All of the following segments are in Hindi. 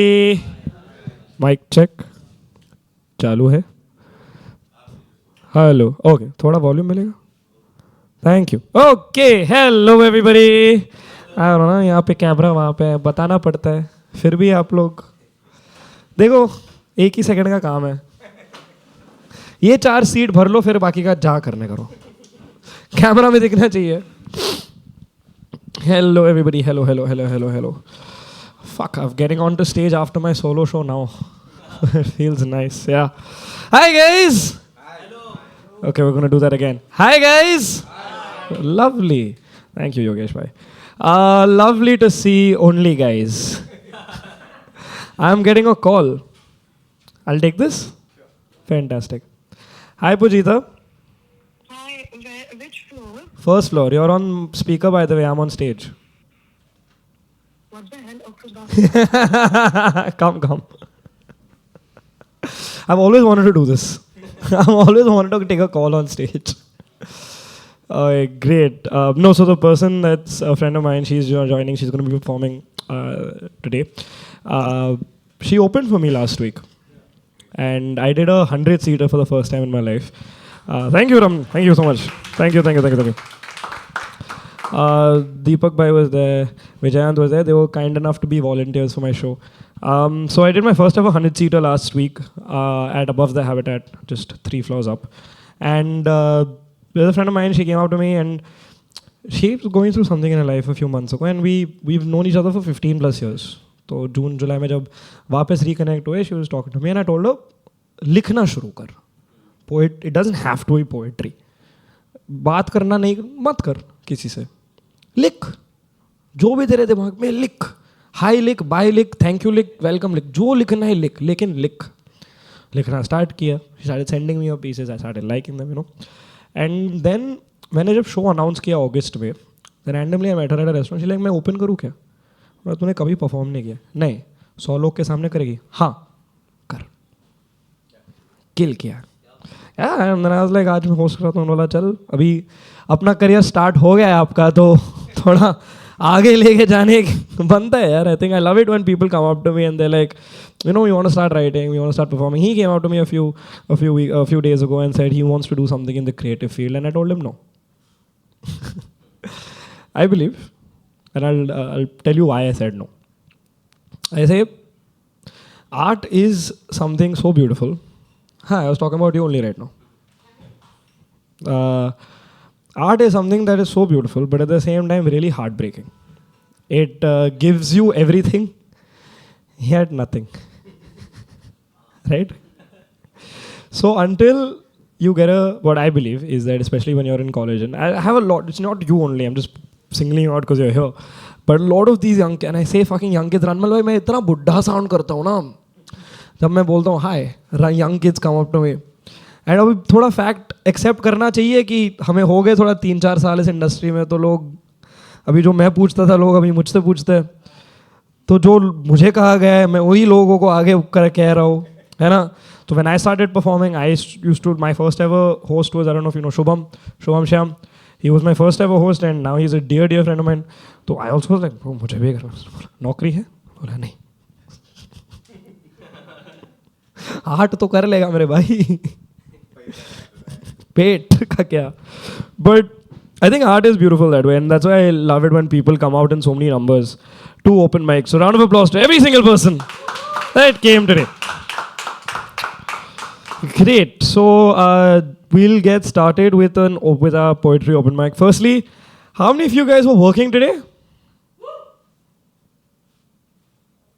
माइक चेक चालू है. हेलो. ओके, थोड़ा वॉल्यूम मिलेगा. Thank you. Okay, hello everybody. ना यहाँ पे कैमरा वहाँ पे बताना पड़ता है, फिर भी आप लोग देखो, एक ही सेकंड का काम है. ये 4 सीट भर लो, फिर बाकी का जा करने करो. कैमरा में दिखना चाहिए. Hello everybody. Hello hello hello hello hello. Fuck, I'm getting onto stage after my solo show now. It feels nice, yeah. Hi guys! Hello. Okay, we're gonna do that again. Hi guys! Hi. Lovely. Thank you, Yogesh bhai. Lovely to see only guys. I'm getting a call. I'll take this. Sure. Fantastic. Hi Pujita. Hi, which floor? First floor. You're on speaker, by the way. I'm on stage. What the hell? Okay, Come. I've always wanted to do this. I've always wanted to take a call on stage. Great. No, so the person that's a friend of mine, she's joining. She's going to be performing today. She opened for me last week. And I did a 100-seater for the first time in my life. Thank you, Ram. Thank you so much. Thank you. Deepak Bhai was there, Vijayant was there. They were kind enough to be volunteers for my show. So I did my first ever 100-seater last week at Above the Habitat, just 3 floors up. And there's a friend of mine, she came up to me and she was going through something in her life a few months ago, and we've known each other for 15 plus years. So June, July में जब वापस reconnect हुए, she was talking to me and I told her, लिखना शुरू कर. It doesn't have to be poetry. बात करना नहीं, मत कर किसी से. लिख, जो भी तेरे दिमाग में लिख. हाई लिख, बाय लिख, थैंक यू लिख, वेलकम लिख, जो लिखना है लिख, लेकिन लिख. लिखना स्टार्ट किया. She started sending me her pieces. I started liking them, you know. And then मैंने जब शो अनाउंस किया अगस्त में, then randomly I met her at a restaurant. She's like, मैं ओपन करूँ क्या? और तूने कभी परफॉर्म नहीं किया. नहीं, 100 लोग के सामने करेगी. हाँ, कर. किल किया. And then I was like, आज मैं होस्ट करता हूँ. बोला चल, अभी अपना करियर स्टार्ट हो गया है आपका, तो थोड़ा आगे लेके जाने बनता है यार. I think I love it when people come up to me and they're like, you know, we want to start writing, we want to start performing. He came up to me a few days ago and said he wants to do something in the creative field, and I told him no. I believe, and I'll tell you why I said no. I say, art is something so beautiful. I was talking about you only right now. Art is something that is so beautiful, but at the same time really heartbreaking. It gives you everything, yet nothing. Right? So until you get what I believe is that, especially when you're in college, and I have a lot, it's not you only, I'm just singling you out because you're here, but a lot of these young, and I say fucking young kids, Ranmal bhai, मैं इतना बुढ़ा sound करता हूँ ना, जब मैं बोलता हूँ hi, young kids come up to me. And अभी थोड़ा फैक्ट एक्सेप्ट करना चाहिए कि हमें हो गए थोड़ा 3-4 साल इस इंडस्ट्री में, तो लोग अभी जो मैं पूछता था लोग अभी मुझसे पूछते हैं, तो जो मुझे कहा गया है मैं वही लोगों को आगे कर कह रहा हूँ, है ना. तो when I started performing, I used to, my first ever host was, I don't know if you know Shubham Shyam. He was my first ever host and now he is a dear friend of mine. तो आई आल्सो वाज लाइक, मुझे भी नौकरी है. बोला नहीं, आर्ट तो कर लेगा मेरे भाई, पेट का क्या. But I think art is beautiful that way, and that's why I love it when people come out in so many numbers to open mics. So round of applause to every single person that came today. Great. So we'll get started with our poetry open mic. Firstly, how many of you guys were working today?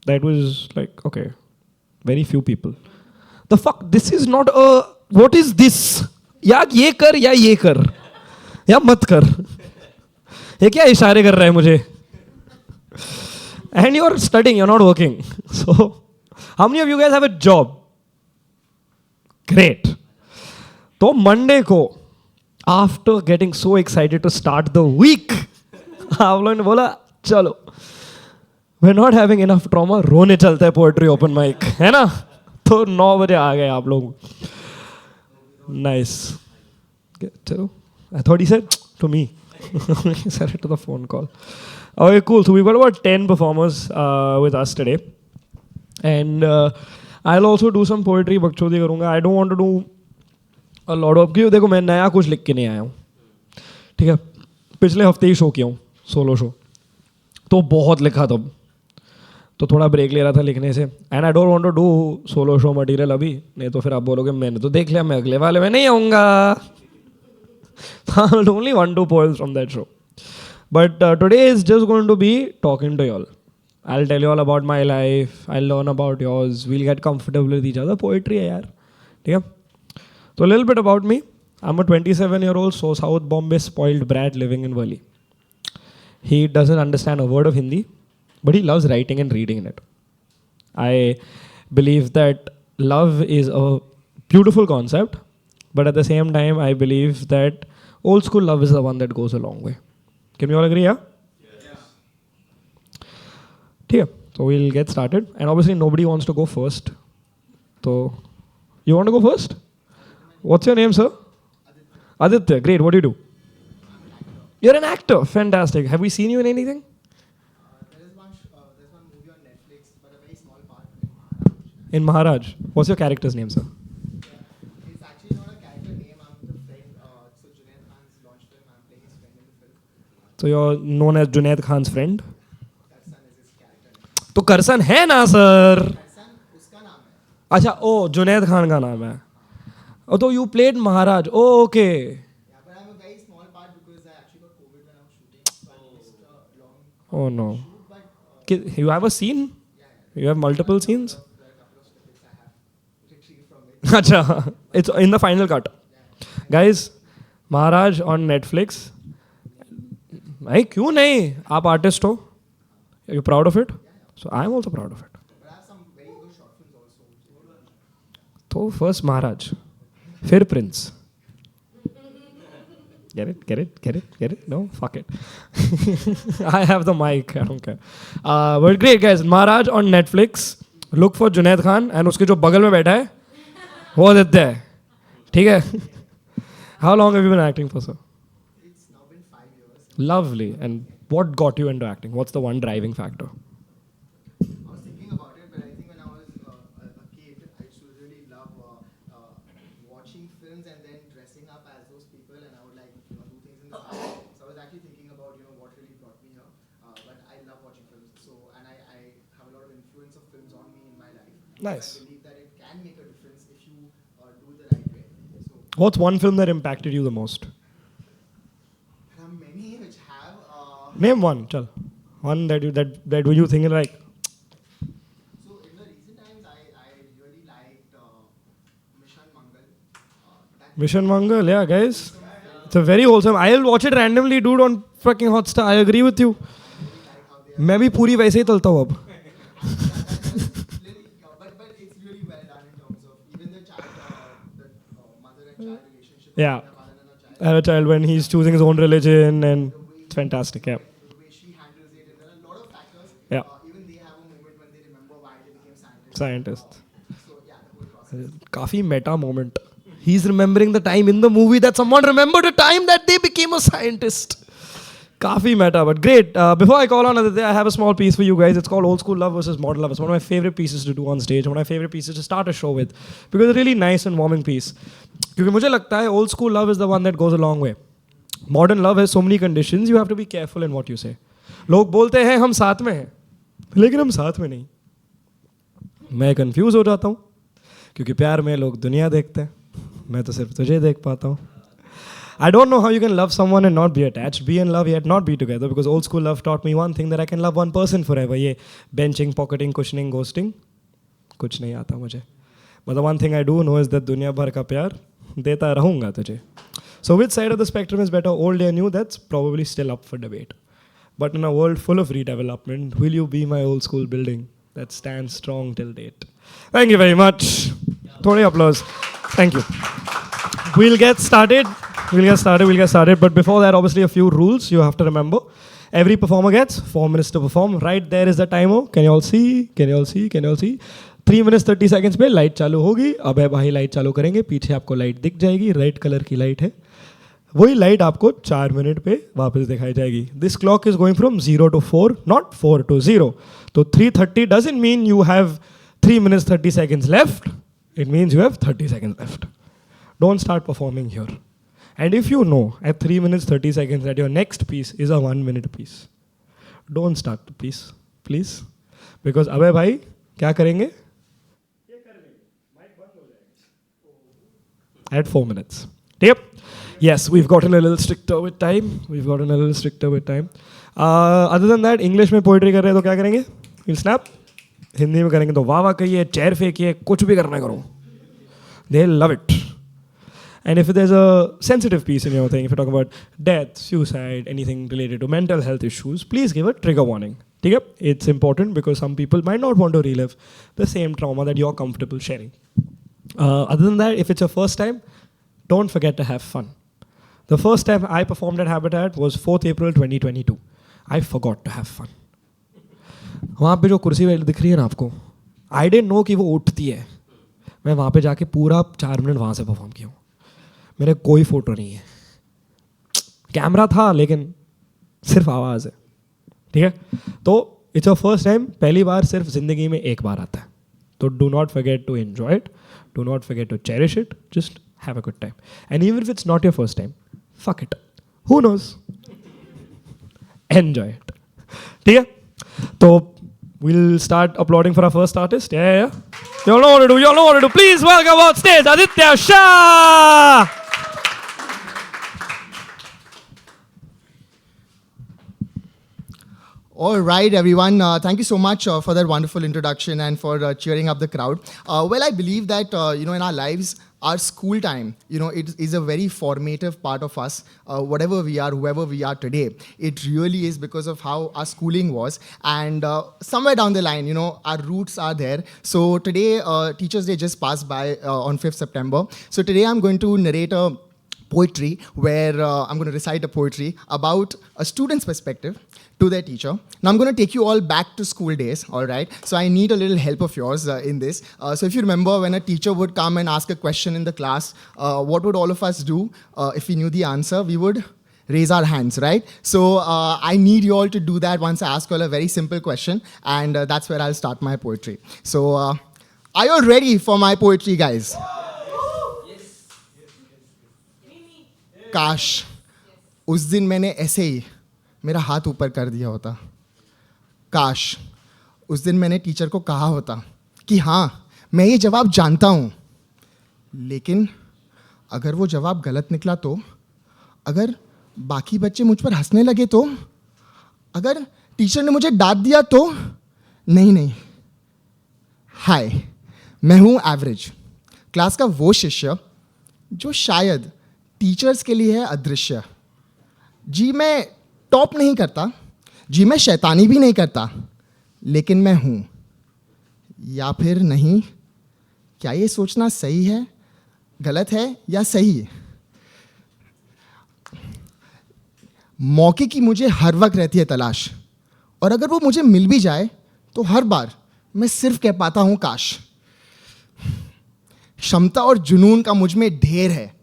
That was like, okay, very few people. The fuck, this is not a, what is this? या ये कर या ये कर या मत कर, ये क्या इशारे कर रहा है मुझे. And you're studying, you're not working. So how many of you guys have a job? Great. तो मंडे को, after getting so excited to start the week, आप लोगों ने बोला चलो, we're not having enough trauma, रोने चलता है पोएट्री ओपन माइक, है ना. तो 9 बजे आ गए आप लोग. Nice. I thought he said to me. He said it to the phone call. Okay, cool. So we've got about 10 performers with us today. And I'll also do some poetry, बकचोदी करूँगा. I don't want to do a lot of, क्योंकि देखो मैं नया कुछ लिख के नहीं आया हूँ, ठीक है. पिछले हफ्ते ही शो किया हूँ, सोलो शो, तो बहुत लिखा तब, तो थोड़ा ब्रेक ले रहा था लिखने से. And I don't want to do solo show material अभी, नहीं तो फिर आप बोलोगे मैंने तो देख लिया, मैं अगले वाले में नहीं आऊँगा. Only 1-2 poems from that show. But today is just going to be talking to y'all. I'll tell you all about my life. I'll learn about yours. We'll get comfortable with each other. Poetry है यार, ठीक है. So a little bit about me. I'm a 27-year-old so South Bombay spoiled brat living in Worli. He doesn't understand a word of Hindi, but he loves writing and reading it. I believe that love is a beautiful concept, but at the same time, I believe that old school love is the one that goes a long way. Can we all agree, yeah? Yeah. So we'll get started. And obviously nobody wants to go first. So, you want to go first? What's your name, sir? Aditya. Great. What do you do? You're an actor. Fantastic. Have we seen you in anything? There's one movie on Netflix, but a very small part. In Maharaj. What's your character's name, sir? It's actually not a character name. I'm the friend. So Junaid Khan's launch film. I'm playing his friend in the film. So you're known as Junaid Khan's friend? Karsan is his character name. तो करसन है ना सर? Karsan उसका नाम है. अच्छा, ओ जुनैद खान का नाम है. Oh, so you played Maharaj. Oh, okay. Yeah, but I'm a very small part because I actually got COVID when I was shooting. So I missed a long Oh no. shoot. But You have a scene? You have multiple scenes? there are a couple of snippets I have retrieved from it. Acha, it's in the final cut. Guys, Maharaj on Netflix. नहीं क्यों नहीं? आप आर्टिस्ट हो. Are you proud of it? So I'm also proud of it. But I have some very good short films also. तो first Maharaj, फिर Prince. Get it? Get it? Get it? Get it? No? Fuck it. I have the mic. I don't care. But great guys, Maharaj on Netflix. Look for Junaid Khan and उसके जो बगल में बैठा है वो आदित्य है. ठीक है? How long have you been acting for, sir? It's now been 5 years. Lovely. And what got you into acting? What's the one driving factor? I was thinking about it, but I think when I was a kid, I used to really love watching films and then dressing up as those people, and I would like do things in the style. So I was actually thinking about what really brought me here. But I love watching films, and I have a lot of influence of films on me in my life. Nice. So I believe that it can make a difference if you do it the right way. So What's one film that impacted you the most? there are many which have. Name one, chal. One that you think like. So in the recent times, I really liked Mission Mangal. Mission Mangal, yeah, guys. It's a very wholesome. I'll watch it randomly, dude, on fucking Hotstar. I agree with you. मैं भी पूरी वैसे ही तलता हूँ अब. But it's really well done in terms of even the child, the mother and child relationship. Yeah. The father and a child, And a child when he's choosing his own religion, and it's fantastic, yeah. the way she handles it, and there are a lot of factors. Yeah. Even they have a moment when they remember why they became scientists. Scientist. So yeah, the whole process. काफी meta moment. He's remembering the time in the movie that someone remembered a time that they became a scientist. Kafi meta, but great. Before I call on Aditya, I have a small piece for you guys. It's called Old School Love versus Modern Love. It's one of my favorite pieces to do on stage. One of my favorite pieces to start a show with. Because it's a really nice and warming piece. क्योंकि मुझे लगता है old school love is the one that goes a long way. Modern love has so many conditions. You have to be careful in what you say. लोग बोलते हैं हम साथ में हैं, लेकिन हम साथ में नहीं. मैं कंफ्यूज हो जाता हूँ क्योंकि प्यार में लोग दुनिया देखते हैं, मैं तो सिर्फ तुझे देख पाता हूँ. I don't know how you can love someone and not be attached, be in love yet not be together, because old school love taught me one thing, that I can love one person forever. ये benching, pocketing, cushioning, ghosting, कुछ नहीं आता मुझे. But the one thing I do know is that दुनिया भर का प्यार देता रहूँगा तुझे. So which side of the spectrum is better, old or new? That's probably still up for debate. But in a world full of redevelopment, will you be my old school building that stands strong till date? Thank you very much. Thodi applause. Thank you. We'll get started. But before that, obviously, a few rules you have to remember. Every performer gets 4 minutes to perform. Right there is the timer. Can you all see? 3 minutes 30 seconds पे लाइट चालू होगी. अब है भाई लाइट चालू करेंगे, पीछे आपको लाइट दिख जाएगी, रेड कलर की लाइट है. वही लाइट आपको 4 मिनट पे वापस दिखाई जाएगी. This clock is going from 0 to 4, not 4 to 0. तो 3:30 doesn't mean you have 3 minutes 30 seconds left, it means you have 30 seconds left. Don't start performing here. And if you know at 3 minutes 30 seconds that your next piece is a 1 minute piece, don't start the piece, please. Because अबे भाई क्या करेंगे? At 4 minutes. Yep. Yes, we've gotten a little stricter with time. Other than that, English में poetry कर रहे हैं तो क्या करेंगे? We'll snap. हिंदी में करेंगे तो वाह वाह कहिए, चेयर फेंकिए, कुछ भी करना करो. They'll love it. And if there's a sensitive piece in your thing, if you talk about death, suicide, anything related to mental health issues, please give a trigger warning. Okay? It's important because some people might not want to relive the same trauma that you're comfortable sharing. Other than that, if it's your first time, don't forget to have fun. The first time I performed at Habitat was 4th April 2022. I forgot to have fun. वहाँ पे जो कुर्सी दिख रही है ना आपको, I didn't know कि वो उठती है. मैं वहाँ पे जाके पूरा 4 मिनट वहाँ से परफॉर्म किया हूँ. मेरे कोई फोटो नहीं है. कैमरा था लेकिन सिर्फ आवाज़ है. ठीक है? तो इट्स योर फर्स्ट टाइम, पहली बार सिर्फ जिंदगी में एक बार आता है. तो do not forget to enjoy it. Do not forget to cherish it. Just have a good time. And even if it's not your first time, fuck it. Who knows? Enjoy it. Okay? So we'll start applauding for our first artist. Yeah. You all know what to do. Please welcome on stage Aditya Shah. All right, everyone. Thank you so much for that wonderful introduction and for cheering up the crowd. Well, I believe that, in our lives, our school time, it is a very formative part of us. Whatever we are, whoever we are today, it really is because of how our schooling was. And somewhere down the line, our roots are there. So today, Teachers' Day just passed by on 5th September. So today I'm going to narrate a poetry where I'm going to recite a poetry about a student's perspective to their teacher. Now I'm going to take you all back to school days, all right? So I need a little help of yours in this. So if you remember when a teacher would come and ask a question in the class, what would all of us do if we knew the answer? We would raise our hands, right? So I need you all to do that once I ask you all a very simple question, and that's where I'll start my poetry. So are you all ready for my poetry, guys? काश उस दिन मैंने ऐसे ही मेरा हाथ ऊपर कर दिया होता. काश उस दिन मैंने टीचर को कहा होता कि हाँ मैं ये जवाब जानता हूँ, लेकिन अगर वो जवाब गलत निकला तो, अगर बाकी बच्चे मुझ पर हंसने लगे तो, अगर टीचर ने मुझे डांट दिया तो. नहीं. हाय, मैं हूँ एवरेज, क्लास का वो शिष्य जो शायद टीचर्स के लिए है अदृश्य. जी मैं टॉप नहीं करता, जी मैं शैतानी भी नहीं करता, लेकिन मैं हूँ या फिर नहीं. क्या ये सोचना सही है, गलत है या सही? मौके की मुझे हर वक्त रहती है तलाश, और अगर वो मुझे मिल भी जाए तो हर बार मैं सिर्फ कह पाता हूँ काश. क्षमता और जुनून का मुझ में ढेर है,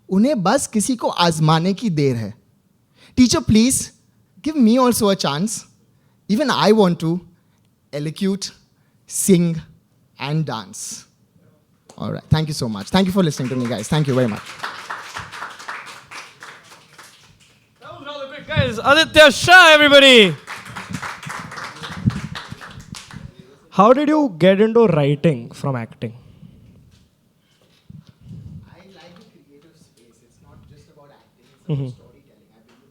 उन्हें बस किसी को आजमाने की देर है. Teacher please give me also a chance. Even I want to eloquent, sing and dance. All right, thank you so much. Thank you for listening to me, guys. Thank you very much. That was rather quick, guys. Aditya Shah, everybody. How did you get into writing from acting? I like the creative space. It's not just about acting, it's about storytelling. I believe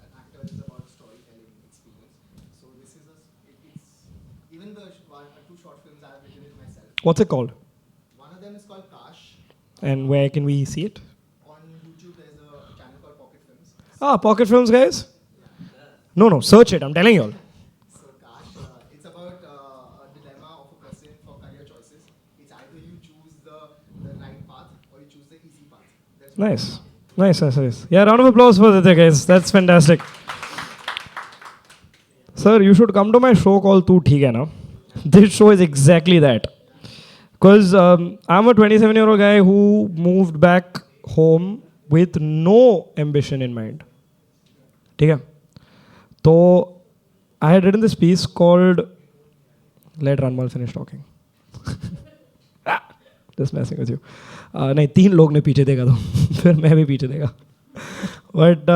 an actor is about storytelling experience. So this is it's even the two short films I have written it myself. What's it called? One of them is called Kash. And where can we see it? On YouTube there's a channel called Pocket Films. Ah, Pocket Films, guys. No, search it. I'm telling you all. So Kash, it's about a dilemma of a person for career choices. It's either you choose the right path or you choose the easy path. That's Nice. Yeah, round of applause for Aditya, guys. That's fantastic. Sir, you should come to my show called Tu Theek Hai Na. This show is exactly that. Because I'm a 27-year-old guy who moved back home with no ambition in mind. Okay? So I had written this piece called, let Ranmal finish talking. Just मैसिंग with you. नहीं, 3 लोग ने पीछे देखा तो फिर मैं भी पीछे देखा. बट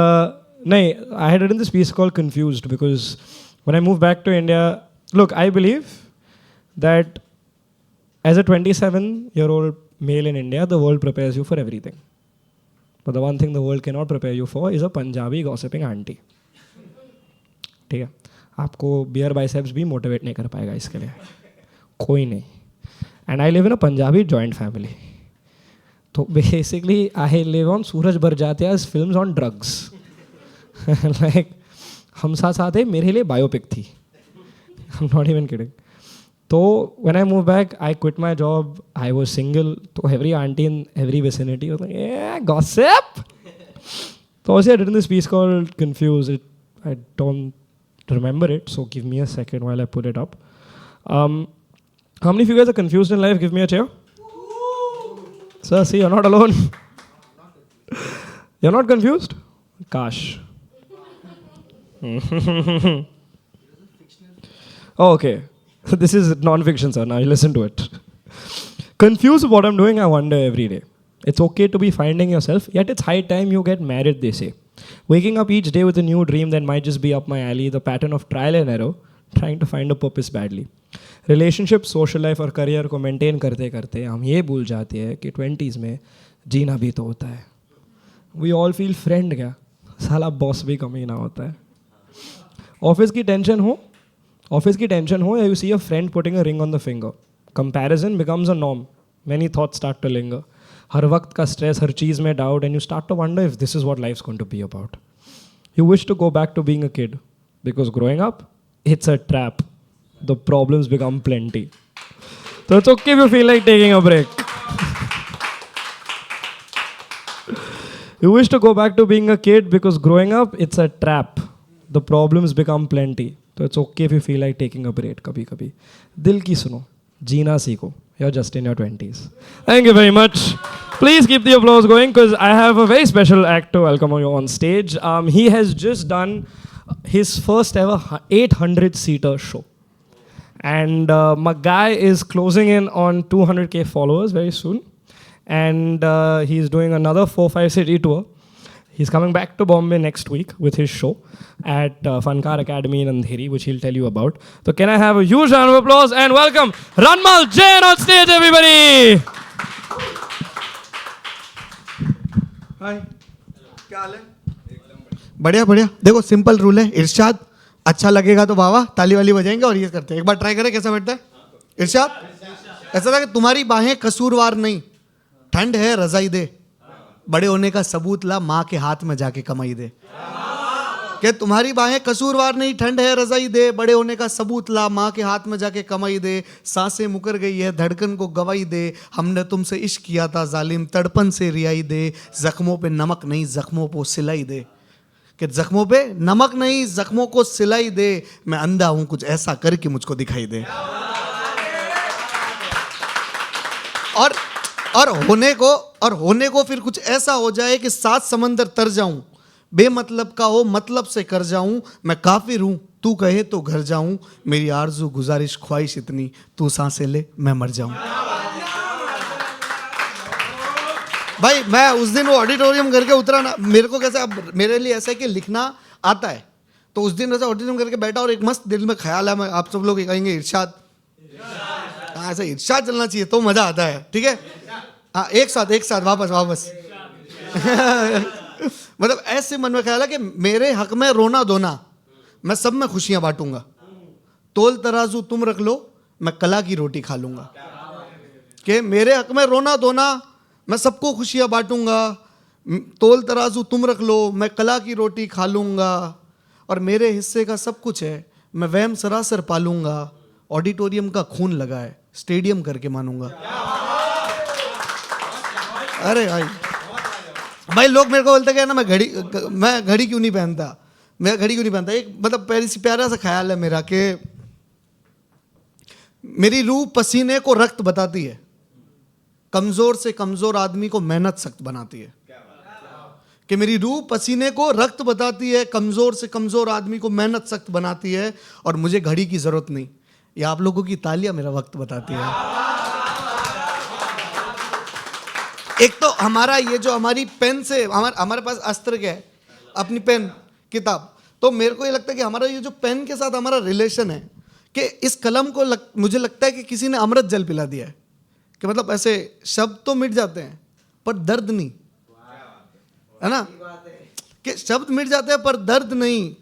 नहीं, I had written this piece called Confused because when I moved back to India, look, I believe that as a 27-year-old male in India, the world prepares you for everything. But the one thing the world cannot prepare you for is a Punjabi gossiping auntie. ठीक है, आपको बियर बाइसेप्स भी मोटिवेट नहीं कर पाएगा इसके लिए, कोई नहीं. And I live in a Punjabi joint family. तो basically I live on Suraj Barjatya's films on drugs. Like Hum Saath Saath Hai, मेरे लिए बायोपिक थी. I am not even kidding. तो when I move back, I quit my job, I was single. तो every aunty in every vicinity was like gossip. तो also I did this piece called Confused. I don't remember it, so give me a second while I put it up. How many of you guys are confused in life? Give me a cheer. Sir, see, you're not alone. You're not confused? Kash. Oh, okay. This is non-fiction, sir. Now you listen to it. Confused with what I'm doing, I wonder every day. It's okay to be finding yourself, yet it's high time you get married, they say. Waking up each day with a new dream that might just be up my alley, the pattern of trial and error, trying to find a purpose badly. Relationship, social life और करियर को मेंटेन करते करते हम ये भूल जाते हैं कि 20s में जीना भी तो होता है. वी ऑल फील फ्रेंड, क्या साला बॉस भी कमीना होता है. ऑफिस की टेंशन हो या you see a friend putting a ring on the finger, comparison becomes a norm. Many thoughts start to linger. हर वक्त का स्ट्रेस, हर चीज़ में doubt, and you start to wonder if this is what life is going to be about. You wish to go back to being a kid because growing up it's a trap. The problems become plenty. So it's okay if you feel like taking a break. You wish to go back to being a kid because growing up, it's a trap. The problems become plenty. So it's okay if you feel like taking a break kabhi kabhi. Dil ki suno, jeena seekho. You're just in your 20s. Thank you very much. Please keep the applause going because I have a very special act to welcome you on stage. He has just done his first ever 800-seater show. And my guy is closing in on 200K followers very soon. And he's doing another 4-5 city tour. He's coming back to Bombay next week with his show at Funkar Academy in Andheri, which he'll tell you about. So can I have a huge round of applause and welcome Ranmal Jain on stage, everybody! हाय, क्या हाल है? बढ़िया बढ़िया. देखो सिंपल रूल है, इरशाद अच्छा लगेगा तो वाह वाह ताली वाली बजाएंगे और ये करते हैं. एक बार ट्राई करें कैसा बैठता है. इरशाद ऐसा था कि तुम्हारी बाहें कसूरवार नहीं, ठंड है रजाई दे, बड़े होने का सबूत ला माँ के हाथ में जाके कमाई दे. कि तुम्हारी बाहें कसूरवार नहीं, ठंड है रजाई दे, बड़े होने का सबूत ला माँ के हाथ में जाके कमाई दे. सांसें मुकर गई है धड़कन को गवाही दे, हमने तुमसे इश्क किया था जालिम, तड़पन से रियाई दे. जख्मों पे नमक नहीं जख्मों को सिलाई दे. कि जख्मों पे नमक नहीं जख्मों को सिलाई दे. मैं अंधा हूं कुछ ऐसा करके मुझको दिखाई दे. और होने को फिर कुछ ऐसा हो जाए कि 7 समंदर तर जाऊं, बेमतलब का हो मतलब से कर जाऊं. मैं काफिर हूं तू कहे तो घर जाऊं, मेरी आरजू गुजारिश ख्वाहिश इतनी, तू सांसें ले मैं मर जाऊं. भाई मैं उस दिन वो ऑडिटोरियम करके उतरा ना, मेरे को कैसा, अब मेरे लिए ऐसा है कि लिखना आता है. तो उस दिन ऐसा ऑडिटोरियम करके बैठा और एक मस्त दिल में ख्याल है, मैं आप सब लोग कहेंगे इरशाद, हाँ ऐसा इरशाद चलना चाहिए तो मज़ा आता है. ठीक है, हाँ एक साथ वापस मतलब ऐसे मन में ख्याल है कि मेरे हक में रोना धोना मैं सब में खुशियाँ बांटूंगा. तोल तराजू तुम रख लो मैं कला की रोटी खा लूँगा. कि मेरे हक में रोना धोना मैं सबको खुशियाँ बांटूंगा. तोल तराजू तुम रख लो मैं कला की रोटी खा लूँगा. और मेरे हिस्से का सब कुछ है मैं वहम सरासर पालूंगा. ऑडिटोरियम का खून लगा है स्टेडियम करके मानूंगा. अरे भाई लोग मेरे को बोलते हैं ना मैं घड़ी क्यों नहीं पहनता. एक मतलब प्यारा सा ख्याल है मेरा कि मेरी रूह पसीने को रक्त बताती है, कमजोर से कमजोर आदमी को मेहनत सख्त बनाती है. कि मेरी रूह पसीने को रक्त बताती है, कमजोर से कमजोर आदमी को मेहनत सख्त बनाती है. और मुझे घड़ी की जरूरत नहीं, ये आप लोगों की तालियां मेरा वक्त बताती है. एक तो हमारा ये जो हमारी पेन से हमारे पास अस्त्र क्या है, अपनी पेन किताब। तो मेरे को ये लगता है कि हमारा ये जो पेन के साथ हमारा रिलेशन है कि इस कलम को मुझे लगता है कि किसी ने अमृत जल पिला दिया है, कि मतलब ऐसे शब्द तो मिट जाते हैं पर दर्द नहीं, है ना, कि शब्द मिट जाते हैं पर दर्द नहीं।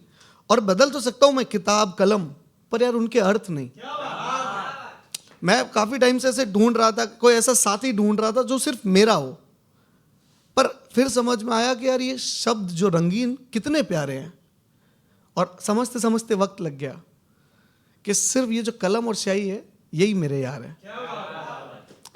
और बदल तो सकता हूं मैं किताब कलम, पर यार उनके अर्थ नहीं। मैं काफी टाइम से ऐसे ढूंढ रहा था, कोई ऐसा साथी ढूंढ रहा था जो सिर्फ मेरा हो, पर फिर समझ में आया कि यार ये शब्द जो रंगीन कितने प्यारे हैं। और समझते समझते वक्त लग गया कि सिर्फ ये जो कलम और स्याही है यही मेरे यार है।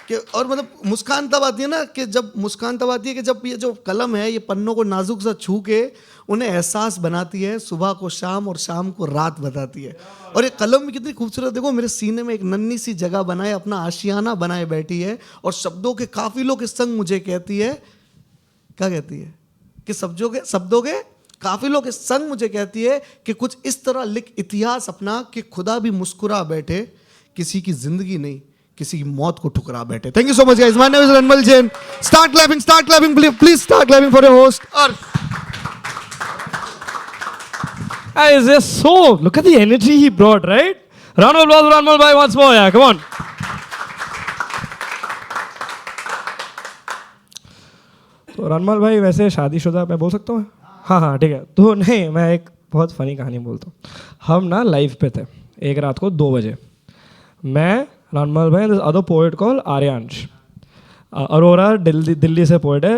कि और मतलब मुस्कान तब आती है ना, कि जब मुस्कान तब आती है कि जब ये जो कलम है ये पन्नों को नाजुक सा छू के उन्हें एहसास बनाती है, सुबह को शाम और शाम को रात बताती है। और ये कलम भी कितनी खूबसूरत, देखो मेरे सीने में एक नन्ही सी जगह बनाए, अपना आशियाना बनाए बैठी है, और शब्दों के काफिलों के संग मुझे कहती है, क्या कहती है, कि शब्दों के काफिलों के संग मुझे कहती है कि कुछ इस तरह लिख इतिहास अपना कि खुदा भी मुस्कुरा बैठे, किसी की जिंदगी नहीं किसी की मौत को ठुकरा बैठे। Thank you so much guys, my name is Ranmal Jain. Start clapping please start clapping for your host. और Guys, they're so, look at the energy he brought, right? Round of applause for Ranmal bhai once more, yeah, come on. तो रनमल भाई वैसे शादीशुदा मैं बोल सकता हूँ? हाँ ठीक है। तो नहीं, मैं एक बहुत फनी कहानी बोलता हूँ। हम ना लाइव पे थे एक रात को 2 बजे, मैं, रनमल भाई, this other poet call Aryansh. Arora Delhi से पोएट है।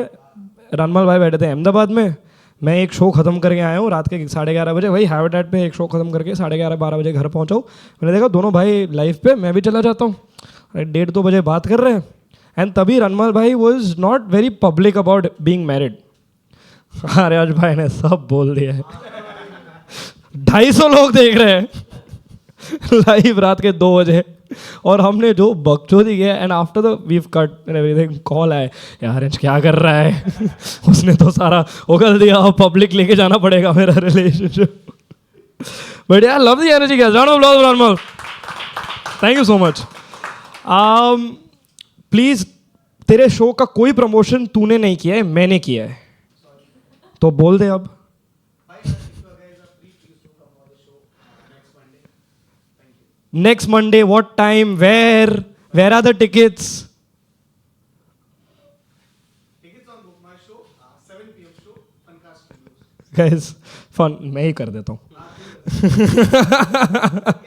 रनमल भाई बैठे थे अहमदाबाद में, मैं एक शो ख़त्म करके आया हूँ रात के 11:30 बजे, वही हैबिटेट पे एक शो ख़त्म करके 11:30-12 बजे घर पहुँचा हूँ। मैंने देखा दोनों भाई लाइव पे, मैं भी चला जाता हूँ। 1:30-2 बजे बात कर रहे हैं, एंड तभी रनमल भाई was not very public about being married. Aryash भाई ने सब बोल दिया है। 250 लोग देख रहे हैं लाइव रात के 2 बजे, और हमने जो बकचोदी किया। And after the weave cut and everything, call आए, यार क्या कर रहा है उसने तो सारा उगल दिया, अब पब्लिक लेके जाना पड़ेगा मेरा रिलेशनशिप। बट यार love the energy guys, round of applause Ranmal, thank you so much. Please, तेरे शो का कोई प्रमोशन तूने नहीं किया है, मैंने किया है, तो बोल दे अब। Next Monday, what time, where are the tickets? Tickets on book my show, 7 PM show, Funka Studios. Guys, fun मैं ही कर देता हूँ। मेरे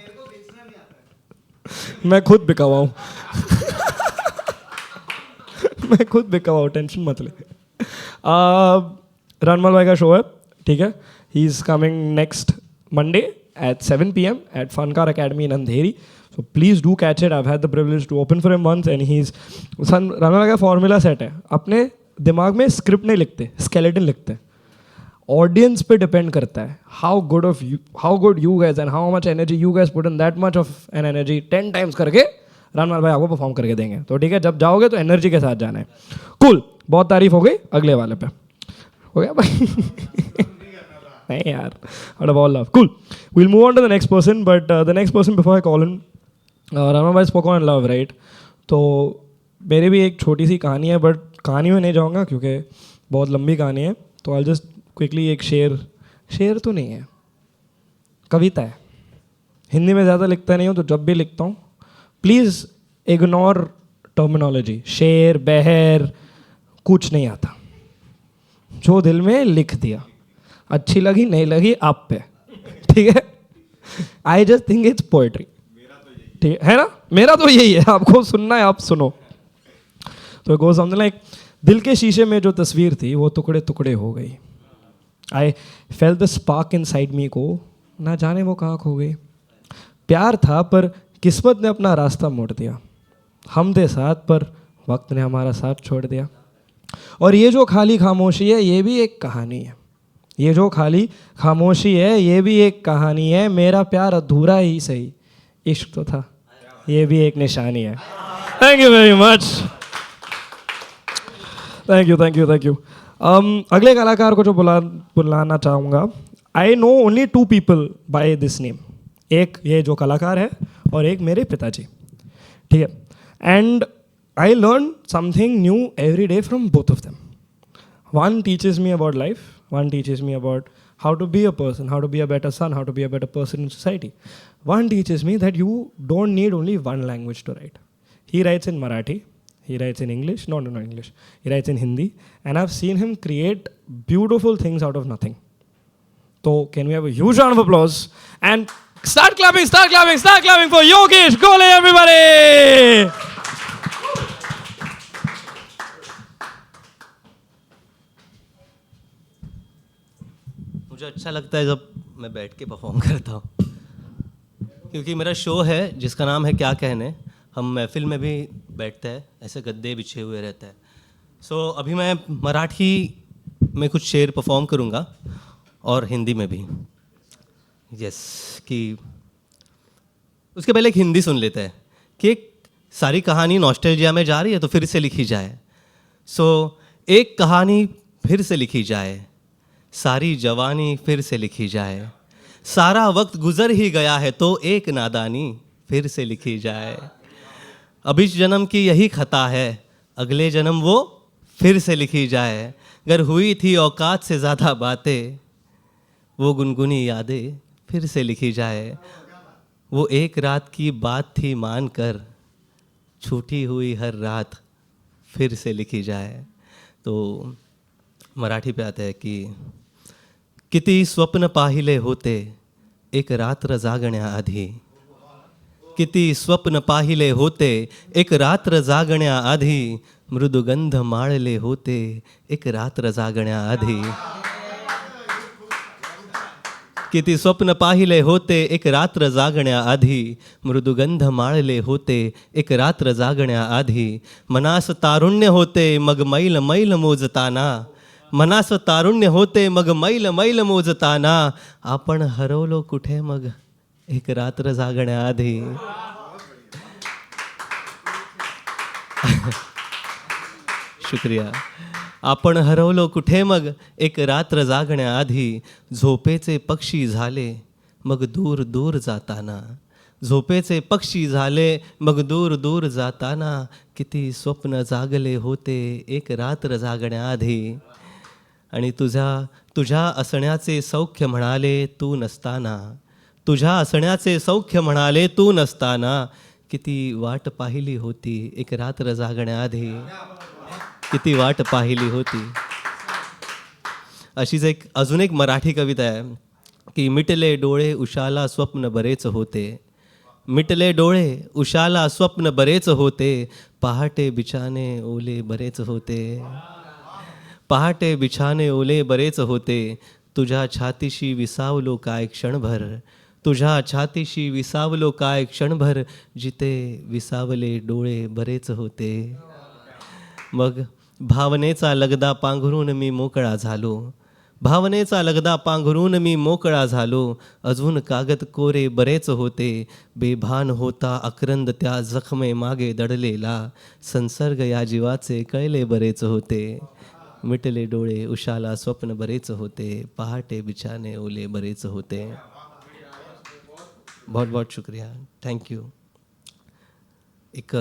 को बेचना नहीं आता है। मैं खुद बिका हुआ हूँ। मैं खुद बिका हुआ हूँ, टेंशन मत ले। रनमल भाई का शो है, ठीक है, he is coming next Monday at 7 PM at Funkar Academy in Andheri. So please do catch it. I've had the privilege to open for him once, and रनमल का फॉर्मूला सेट है, अपने दिमाग में स्क्रिप्ट नहीं लिखते, स्केलेटन लिखते हैं। ऑडियंस पे डिपेंड करता है how good you guys and how much energy you guys put in, that much of an energy 10 times करके रनमल भाई आपको परफॉर्म करके देंगे। तो ठीक है, जब जाओगे तो एनर्जी के साथ जाना है। कूल, बहुत तारीफ हो गई, अगले वाले पे हो गया भाई। नहीं यार, out of all love. Cool. We'll move on to the next person, but the next person before I call in, Rama bhai spoke on love, right? तो मेरी भी एक छोटी सी कहानी है, बट कहानी में नहीं जाऊँगा क्योंकि बहुत लंबी कहानी है। तो I'll just quickly एक शेर तो नहीं है, कविता है। हिंदी में ज़्यादा लिखता नहीं हूँ, तो जब भी लिखता हूँ प्लीज़ इग्नोर टर्मिनोलॉजी। शेर बहर कुछ नहीं आता, जो दिल में लिख दिया, अच्छी लगी नहीं लगी आप पे, ठीक है। I just think it's poetry, ठीक है ना, मेरा तो यही है, आपको सुनना है आप सुनो। तो गो समथिंग लाइक, दिल के शीशे में जो तस्वीर थी वो टुकड़े टुकड़े हो गई। I fell the spark inside me को, ना जाने वो कहाँ खो गई। प्यार था पर किस्मत ने अपना रास्ता मोड़ दिया, हम थे साथ पर वक्त ने हमारा साथ छोड़ दिया। और ये जो खाली खामोशी है ये भी एक कहानी है, ये जो खाली खामोशी है ये भी एक कहानी है। मेरा प्यार अधूरा ही सही, इश्क तो था, ये भी एक निशानी है। Thank you very much, thank you. अगले कलाकार को जो बुलाना चाहूँगा, I know only 2 people by this name. एक ये जो कलाकार है और एक मेरे पिताजी, ठीक है। And I learn something new every day from both of them. One teaches me about life, one teaches me about how to be a person, how to be a better son, how to be a better person in society. One teaches me that you don't need only one language to write. He writes in Marathi, he writes in English, no, English. He writes in Hindi, and I've seen him create beautiful things out of nothing. So, can we have a huge round of applause? And start clapping for Yogesh Gole, everybody! मुझे अच्छा लगता है जब मैं बैठ के परफॉर्म करता हूँ, क्योंकि मेरा शो है जिसका नाम है क्या कहने. हम महफिल में भी बैठते हैं, ऐसे गद्दे बिछे हुए रहते हैं. सो अभी मैं मराठी में कुछ शेर परफॉर्म करूँगा और हिंदी में भी. यस, कि उसके पहले एक हिंदी सुन लेते हैं कि एक सारी कहानी नॉस्टैल्जिया में जा रही है तो फिर से लिखी जाए. सो एक कहानी फिर से लिखी जाए, सारी जवानी फिर से लिखी जाए, सारा वक्त गुजर ही गया है तो एक नादानी फिर से लिखी जाए. अब इस जन्म की यही खता है, अगले जन्म वो फिर से लिखी जाए. अगर हुई थी औकात से ज़्यादा बातें, वो गुनगुनी यादें फिर से लिखी जाए. वो एक रात की बात थी मान कर, छूटी हुई हर रात फिर से लिखी जाए. तो मराठी पे आते हैं कि किती स्वप्न पाहिले होते एक रात्र जागण्याआधी, किती स्वप्न पाहिले होते एक रात्र जागण्याआधी, मृदुगंध माळले होते एक रात्र जागण्याआधी. किती स्वप्न पाहिले होते एक रात्र जागण्याआधी, मृदुगंध माळले होते एक रात्र जागण्याआधी. मनास तारुण्य होते मग मैल मैल मोजताना, मनास तारुण्य होते मग मैल मैल मोजताना. आपण हरवलो कुठे मग एक रात्र जागण्याआधी. शुक्रिया. आपण हरवलो कुठे मग एक रात्र जागण्याआधी, झोपेचे पक्षी झाले मग दूर दूर जाताना, झोपेचे पक्षी झाले मग दूर दूर जाताना. किती स्वप्न जागले होते एक रात्र जागण्याआधी. आणि तुझ्या असण्याचे सौख्य म्हणाले तू नसताना, तुझ्या असण्याचे सौख्य म्हणाले तू नसताना. किती वाट पाहिली होती एक रात्र जागण्याआधी, किती वाट पाहिली होती. अशीच अजून एक मराठी कविता आहे की मिटले डोळे उशाला स्वप्न बरेच होते, मिटले डोळे उशाला स्वप्न बरेच होते, पहाटे बिछाने ओले बरेच होते, पहाटे बिछाने ओले बरेच होते. तुझ्या छातीशी विसावलो काय क्षणभर, तुझ्या छातीशी विसावलो काय क्षणभर, जिथे विसावले डोळे बरेच होते. मग भावनेचा लगदा पांघरून मी मोकळा झालो, भावनेचा लगदा पांघरून मी मोकळा झालो. अजून कागद कोरे बरेच होते, बेभान होता अक्रंद त्या जखमे मागे दडलेला, संसर्ग या जीवाचे कळले बरेच होते. मिटले डोळे उशाला स्वप्न बरेच होते, पहाटे बिछाने ओले बरेच होते. बहुत बहुत शुक्रिया, थैंक यू. एक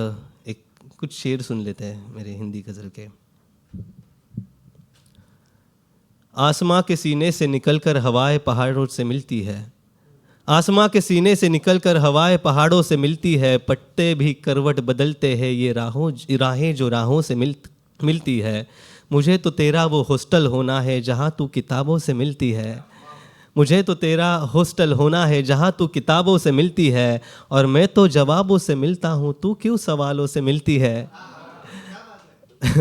कुछ शेर सुन लेते हैं मेरे हिंदी गज़ल के. आसमां के सीने से निकलकर हवाएं पहाड़ों से मिलती है, आसमां के सीने से निकलकर हवाएं पहाड़ों से मिलती है. पट्टे भी करवट बदलते हैं ये राहें जो राहों से मिलती है. मुझे तो तेरा वो हॉस्टल होना है जहाँ तू किताबों से मिलती है, मुझे तो तेरा हॉस्टल होना है जहाँ तू किताबों से मिलती है. और मैं तो जवाबों से मिलता हूँ तू क्यों सवालों से मिलती है,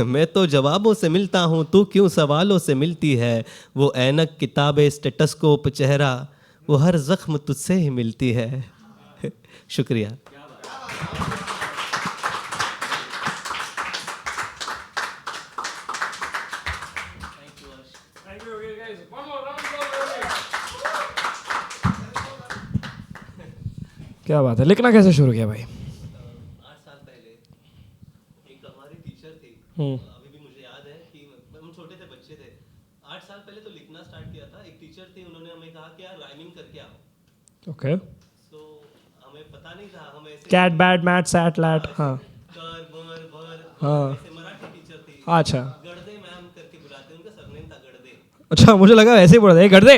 मैं तो जवाबों से मिलता हूँ तू क्यों सवालों से मिलती है. वो ऐनक किताबें स्टेटस्कोप चेहरा, वो हर जख्म तुझसे ही मिलती है. शुक्रिया. क्या बात है. लिखना कैसे शुरू किया भाई? 8 साल पहले एक हमारी टीचर थी, अभी भी मुझे याद है कि हम छोटे थे, बच्चे थे. 8 साल पहले तो लिखना स्टार्ट किया था. एक टीचर थी, उन्होंने हमें कहा कि यार राइमिंग करके आओ. ओके. सो हमें पता नहीं था, हम ऐसे cat bat mat sat lat. हाँ. कर बर भर हाँ ऐसे मराठी टीचर थी, अच्छा गड़दे मैम करके बुलाते, उनका सरनेम था गड़दे, अच्छा, मुझे लगा ऐसे ही बोल रहे कर दे,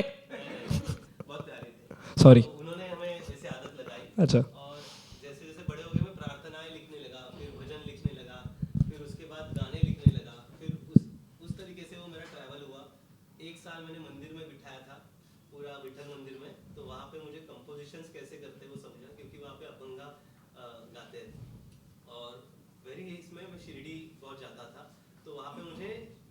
बहुत प्यारे थे। सॉरी। तो उन्होंने हमें ऐसे आदत लगाई, अच्छा और जैसे जैसे बड़े हो गए मैं प्रार्थनाएं लिखने लगा, फिर भजन लिखने लगा, फिर उसके बाद गाने लिखने लगा, फिर उस तरीके से वो मेरा ट्रैवल हुआ। एक साल मैंने मंदिर में बिठाया था, पूरा विठल मंदिर में, तो वहाँ पे मुझे कंपोजिशंस कैसे करते वो समझा, क्योंकि वहाँ पे अभंगा गाते हैं, और वेरी इसमें मैं शिरडी बहुत जाता था, तो वहाँ पे मुझे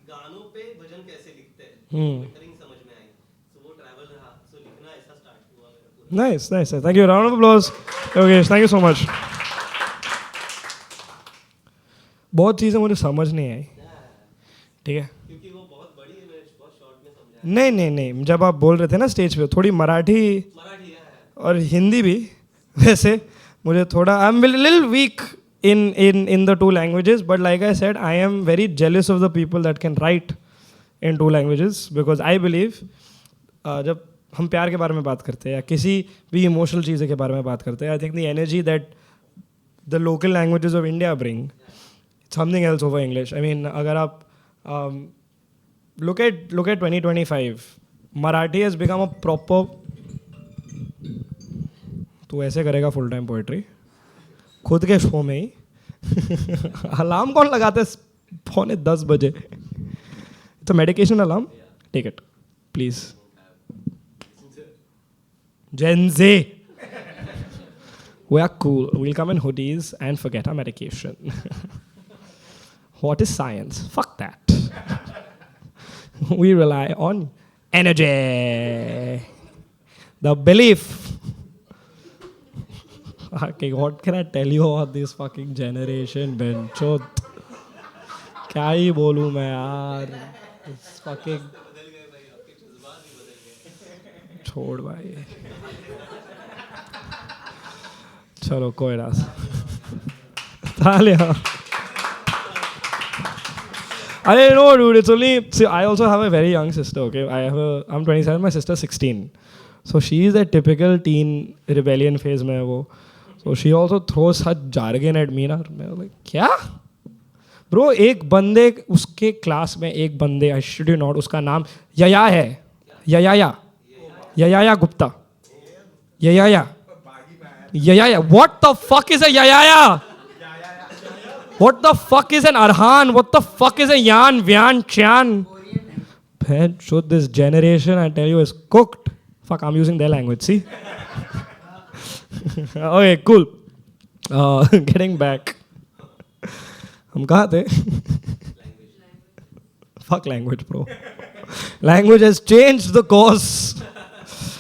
गानों पे भजन कैसे लिखते हैं लेटरिंग समझ में आई, तो वो ट्रैवल रहा, सो लिखना ऐसा स्टार्ट हुआ मेरा पूरा। Nice nice, thank you, round of applause Yogesh, thank you so much. बहुत चीज़ें मुझे समझ नहीं आई, ठीक है। क्योंकि वो बहुत बड़ी है, मैं बहुत शॉर्ट में समझा। नहीं नहीं नहीं, जब आप बोल रहे थे ना स्टेज पे, थोड़ी मराठी मराठी है, और हिंदी भी, वैसे मुझे थोड़ा I am little week in the two languages, but like I said, I am very jealous of the people that can write in two languages, because I believe जब हम प्यार के बारे में बात करते हैं या किसी भी इमोशनल चीज़ें के बारे में बात करते हैं, I think the energy that the local languages of India bring something else over English. I mean अगर आप look at 2025, Marathi has become a proper, तू ऐसे करेगा फुल टाइम पोइट्री खुद के शो में ही। अलार्म कौन लगाता है 9:45 बजे? तो medication alarm, take it please. Gen Z, we are cool, we'll come in hoodies and forget our medication. What is science? Fuck that. We rely on energy, the belief. Okay, what can I tell you about this fucking generation, benchot? क्या ही बोलूँ मैं यार, इस fucking छोड़ भाई, चलो कोई ना, तालियां। I don't know, dude. It's only, see, I also have a very young sister. Okay, I'm 27. My sister's 16. So she's that typical teen rebellion phase में है वो. So she also throws such jargon at me ना. मैं like क्या? Bro, एक बंदे उसके क्लास में एक बंदे, I shit you not, उसका नाम यया है, यया गुप्ता, यया. What the fuck is a yaya? What the fuck is an Arhan? What the fuck is a Yan, Vyan, Chan? Man, so this generation, I tell you, is cooked. Fuck, I'm using their language, see? Okay, cool. Getting back. हम कहाँ थे? Fuck language, bro. Language has changed the course.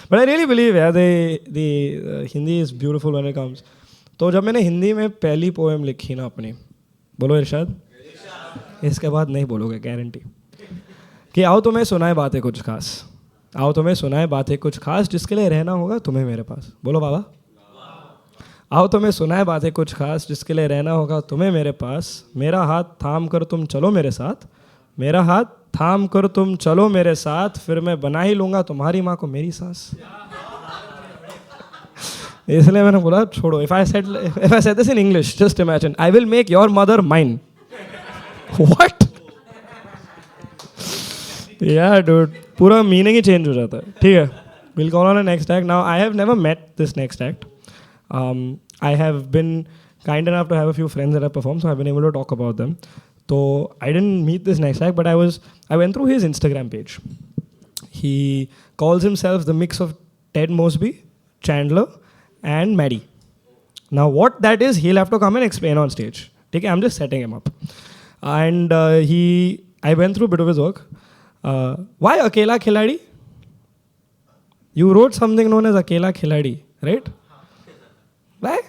But I really believe, yeah, the Hindi is beautiful when it comes. तो जब मैंने हिंदी में पहली पोएम लिखी ना अपनी, बोलो इरशाद, इसके बाद नहीं बोलोगे गारंटी, कि आओ तुम्हें सुनाए बातें कुछ खास, आओ तुम्हें सुनाए बातें कुछ खास, जिसके लिए रहना होगा तुम्हें मेरे पास। बोलो बाबा। आओ तुम्हें सुनाए बातें कुछ खास, जिसके लिए रहना होगा तुम्हें मेरे पास, मेरा हाथ थाम कर तुम चलो मेरे साथ, मेरा हाथ थाम कर तुम चलो मेरे साथ, फिर मैं बना ही लूँगा तुम्हारी माँ को मेरी सास। इसलिए मैंने बोला छोड़ो, if I said this in English, just imagine, I will make your mother mine. What? Yeah, dude, पूरा मीनिंग ही चेंज हो जाता है। ठीक है, we'll call on a next act. Now, I have never met this next act. I have been kind enough to have a few friends that have performed, so I've been able to talk about them. So I didn't meet this next act, but I went through his Instagram page. He calls himself the mix of Ted Mosby, Chandler, and Maddie. Now what that is, he'll have to come and explain on stage. Okay, I'm just setting him up. And I went through a bit of his work. Why Akela Khiladi? You wrote something known as Akela Khiladi, right? Why?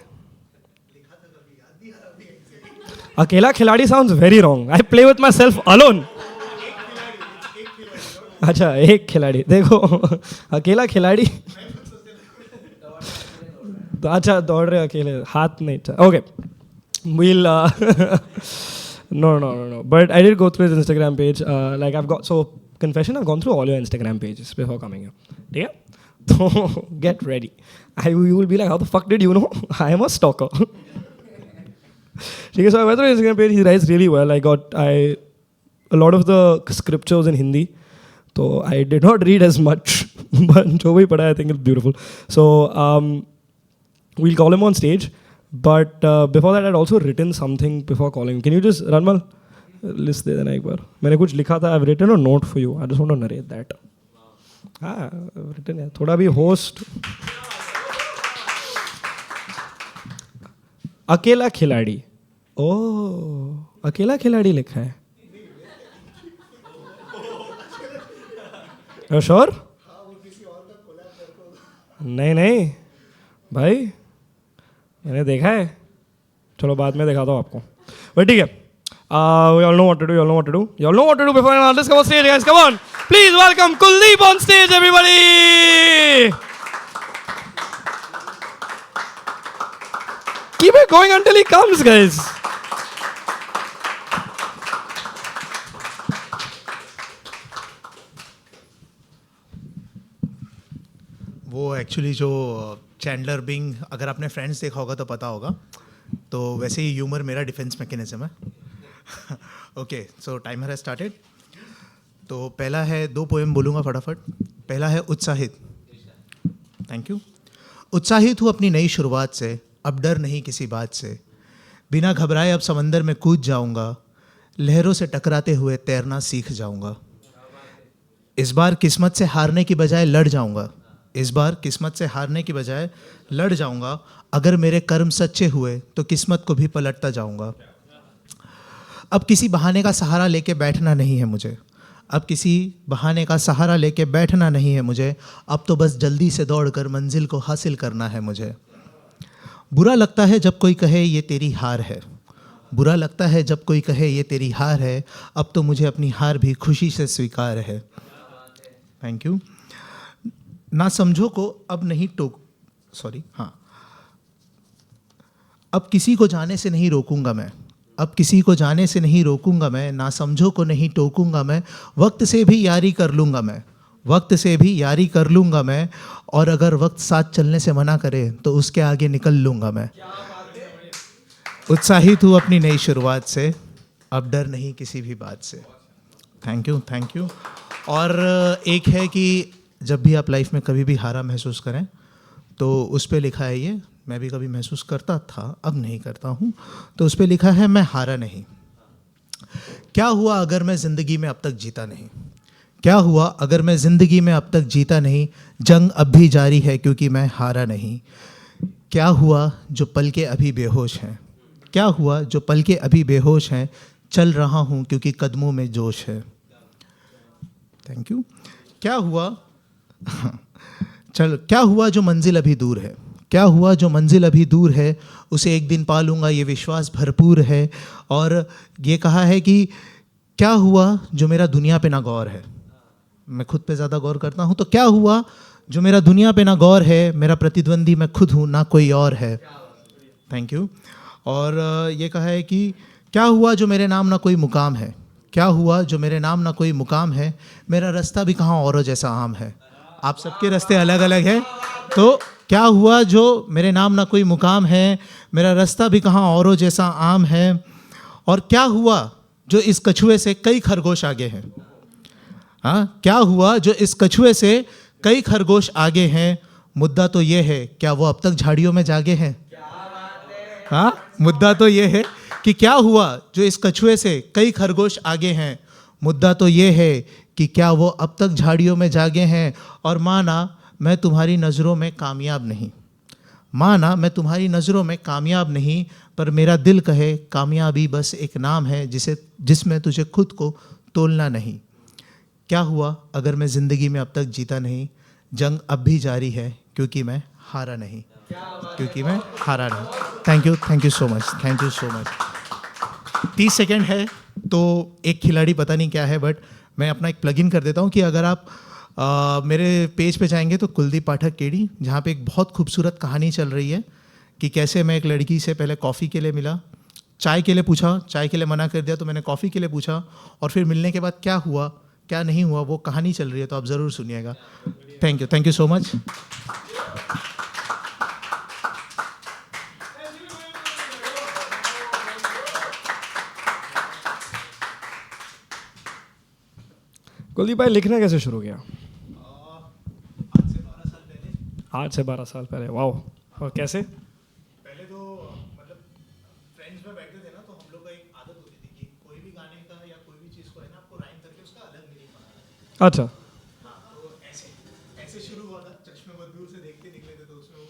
Akela Khiladi sounds very wrong. I play with myself alone. अच्छा, एक खिलाड़ी देखो, अकेला खिलाड़ी, अच्छा दौड़ रहे अकेले, हाथ नहीं, okay, we'll no, but I did go through his Instagram page. Like I've got, so confession, I've gone through all your Instagram pages before coming here. Yeah, so get ready. You will be like, how the fuck did you know? I am a stalker. ठीक है, so I went through his Instagram page. He writes really well. A lot of the scriptures in Hindi. So I did not read as much, but जो भी पढ़ा I think it's beautiful. So we'll call him on stage. But before that, I'd also written something before calling. Can you just, Ranmal, list दे देना एक बार. मैंने कुछ लिखा था. I've written a note for you. I just want to narrate that. हाँ, I've written है. थोड़ा भी host. अकेला खिलाड़ी. ओह, अकेला खिलाड़ी लिखा है. श्योर? नहीं भाई, मैंने देखा है. चलो बाद में दिखाता हूँ आपको. बट ठीक है. We all know what to do. You all know what to do before an artist come on stage, guys. Come on. Please welcome Kuldeep on stage, everybody. Keep it going until he comes, guys. वो एक्चुअली जो चैंडलर बिंग, अगर आपने फ्रेंड्स देखा होगा तो पता होगा, तो वैसे ही ह्यूमर मेरा डिफेंस मैकेनिज्म है. ओके, सो टाइमर है स्टार्टेड. तो पहला है, 2 पोएम बोलूँगा फटाफट. पहला है उत्साहित. Thank you. उत्साहित हूँ अपनी नई शुरुआत से, अब डर नहीं किसी बात से. बिना घबराए अब समंदर में कूद जाऊँगा, लहरों से टकराते हुए तैरना सीख जाऊँगा. इस बार किस्मत से हारने की बजाय लड़ जाऊँगा. इस बार किस्मत से हारने की बजाय लड़ जाऊंगा. अगर मेरे कर्म सच्चे हुए तो किस्मत को भी पलटता जाऊंगा. अब किसी बहाने का सहारा लेके बैठना नहीं है मुझे. अब किसी बहाने का सहारा लेके बैठना नहीं है मुझे. अब तो बस जल्दी से दौड़कर मंजिल को हासिल करना है मुझे. बुरा लगता है जब कोई कहे ये तेरी हार है. बुरा लगता है जब कोई कहे ये तेरी हार है. अब तो मुझे अपनी हार भी खुशी से स्वीकार है. Thank you. ना समझो को अब नहीं अब किसी को जाने से नहीं रोकूंगा मैं. अब किसी को जाने से नहीं रोकूंगा मैं. ना समझो को नहीं टोकूंगा मैं. वक्त से भी यारी कर लूँगा मैं. वक्त से भी यारी कर लूँगा मैं. और अगर वक्त साथ चलने से मना करे तो उसके आगे निकल लूँगा मैं. उत्साहित हूँ अपनी नई शुरुआत से, अब डर नहीं किसी भी बात से. Thank you. और एक है कि जब भी आप लाइफ में कभी भी हारा महसूस करें तो उस पे लिखा है, ये मैं भी कभी महसूस करता था, अब नहीं करता हूँ. तो उस पे लिखा है, मैं हारा नहीं. क्या हुआ अगर मैं ज़िंदगी में अब तक जीता नहीं. क्या हुआ अगर मैं ज़िंदगी में अब तक जीता नहीं. जंग अब भी जारी है क्योंकि मैं हारा नहीं. क्या हुआ जो पल के अभी बेहोश हैं. क्या हुआ जो पल के अभी बेहोश हैं. चल रहा हूँ क्योंकि कदमों में जोश है. Thank you. क्या हुआ क्या हुआ जो मंजिल अभी दूर है. क्या हुआ जो मंजिल अभी दूर है. उसे एक दिन पा लूँगा ये विश्वास भरपूर है. और ये कहा है कि क्या हुआ जो मेरा दुनिया पे ना गौर है. मैं खुद पे ज़्यादा गौर करता हूँ. तो क्या हुआ जो मेरा दुनिया पे ना गौर है. मेरा प्रतिद्वंदी मैं खुद हूँ, ना कोई और है. Thank you. और ये कहा है कि क्या हुआ जो मेरे नाम ना कोई मुकाम है. क्या हुआ जो मेरे नाम ना कोई मुकाम है. मेरा रास्ता भी कहाँ औरों जैसा आम है. आप सबके रास्ते अलग अलग हैं. तो क्या हुआ जो मेरे नाम ना कोई मुकाम है. मेरा रास्ता भी कहाँ औरों जैसा आम है. और क्या हुआ जो इस कछुए से कई खरगोश आगे हैं. हाँ, क्या हुआ जो इस कछुए से कई खरगोश आगे हैं. मुद्दा तो ये है, क्या वो अब तक झाड़ियों में जागे हैं. हाँ, मुद्दा तो ये है कि क्या हुआ जो इस कछुए से कई खरगोश आगे हैं. मुद्दा तो ये है कि क्या वो अब तक झाड़ियों में जागे हैं. और माना मैं तुम्हारी नज़रों में कामयाब नहीं. माना मैं तुम्हारी नज़रों में कामयाब नहीं. पर मेरा दिल कहे कामयाबी बस एक नाम है जिसमें तुझे खुद को तोलना नहीं. क्या हुआ अगर मैं ज़िंदगी में अब तक जीता नहीं. जंग अब भी जारी है क्योंकि मैं हारा नहीं. क्योंकि मैं हारा नहीं. Thank you so much. 30 second है तो एक खिलाड़ी पता नहीं क्या है, बट मैं अपना एक प्लग इन कर देता हूँ कि अगर आप मेरे पेज पे जाएंगे तो कुलदीप पाठक केडी, जहाँ पे एक बहुत खूबसूरत कहानी चल रही है कि कैसे मैं एक लड़की से पहले कॉफ़ी के लिए मिला, चाय के लिए पूछा, चाय के लिए मना कर दिया, तो मैंने कॉफ़ी के लिए पूछा, और फिर मिलने के बाद क्या हुआ क्या नहीं हुआ वो कहानी चल रही है, तो आप ज़रूर सुनिएगा. Thank you so much. Kuldeep भाई लिखना कैसे शुरू किया? आज से 12 साल पहले। आज से 12 साल पहले, वाओ। और कैसे? पहले तो मतलब फ्रेंड्स में बैठते थे ना, तो हम लोग का एक आदत होती थी कि कोई भी गाने का या कोई भी चीज़ को है ना, आपको राइम करके उसका अलग मीनिंग बनाना है। अच्छा। हाँ, तो ऐसे ऐसे शुरू हुआ था। चश्मे बहुत दूर से देखते निकले थे, तो उसमें वो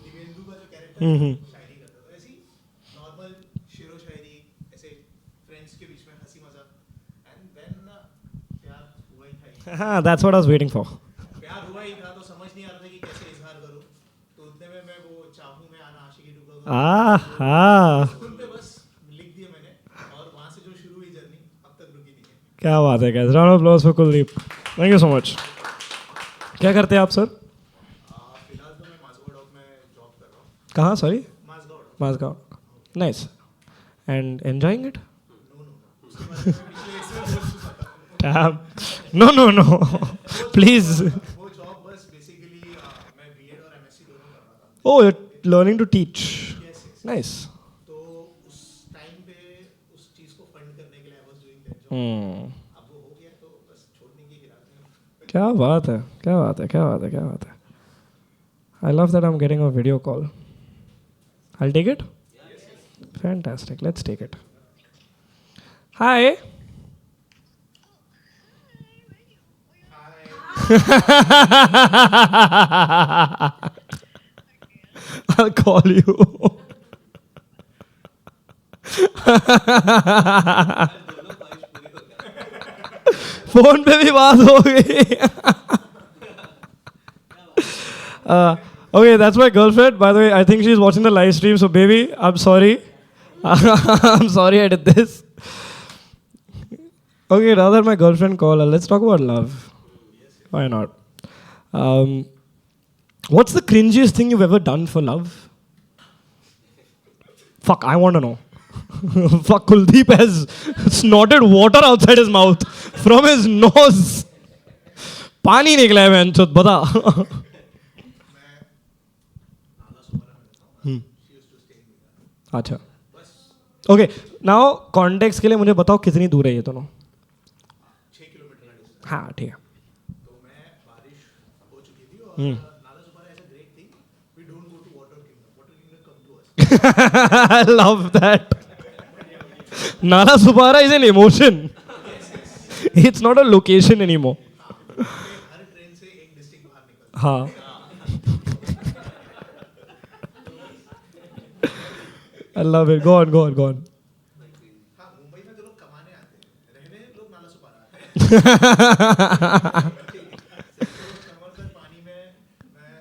दिव्येंदु का जो कैरेक्टर शायरी करता था, ऐसी नॉर्मल शेरो शायरी, ऐसे फ्रेंड्स के बीच में हंसी मजाक। एंड देन प्यार हुआ ही था। हाँ, that's what I was waiting for. प्यार हुआ ही था, तो समझ नहीं आ रहा था कि कैसे इजहार करूं। तो उतने में मैं वो चाहूं मैं आना आशिकी डूबा हाँ, उन पे बस लिख दिया मैंने, और वहां से जो शुरू हुई जर्नी अब तक रुकी नहीं है। क्या बात है guys. Round of applause for Kuldeep. Thank you so much. क्या करते हैं आप सर? फिलहाल तो मैं माजगांव में जॉब कर रहा हूँ। कहाँ? Sorry, Mazagaon Mazagaon. Nice. And enjoying it? Damn. No, no, no. Please. वो जॉब बस बेसिकली मैं बीएड और एमएससी दोनों कर रहा था। Oh, you're learning to teach. Nice. तो उस टाइम पे उस चीज को फंड करने के लिए I was doing that job. Hmm. अब वो हो गया तो बस छोड़ने की फिराक में हूँ। क्या बात है, क्या बात है, क्या बात है, क्या बात है. I love that I'm getting a video call. I'll take it? Fantastic. Let's take it. Hi. I'll call you. Phone पे भी बात हो गई. Okay, that's my girlfriend. By the way, I think she's watching the live stream. So, baby, I'm sorry. I'm sorry I did this. Okay, rather my girlfriend call her. Let's talk about love. Why not? What's the cringiest thing you've ever done for love? Fuck, I want to know. Fuck, Kuldeep has snorted water outside his mouth from his nose. पानी निकला है मैंने, चुत बता. अच्छा. ओके, नाउ कॉन्टेक्स्ट के लिए मुझे बताओ कितनी दूर है ये दोनों? 6 किलोमीटर का डिस्टेंस। हाँ, ठीक है. तो मैं बारिश हो चुकी थी और नाला सुपारा ऐसा great thing, we don't go to Water Kingdom come to us. I love that. Nala Supara is an emotion. It's not a location anymore. Her train से एक डिस्ट्रिक्ट बाहर निकलता हाँ. I love it. Go on, go on, go on. है। हाँ, मुंबई में तो लोग कमाने आते हैं, रहने लोग नाला सुपारा आते हैं। कमरकर पानी में मैं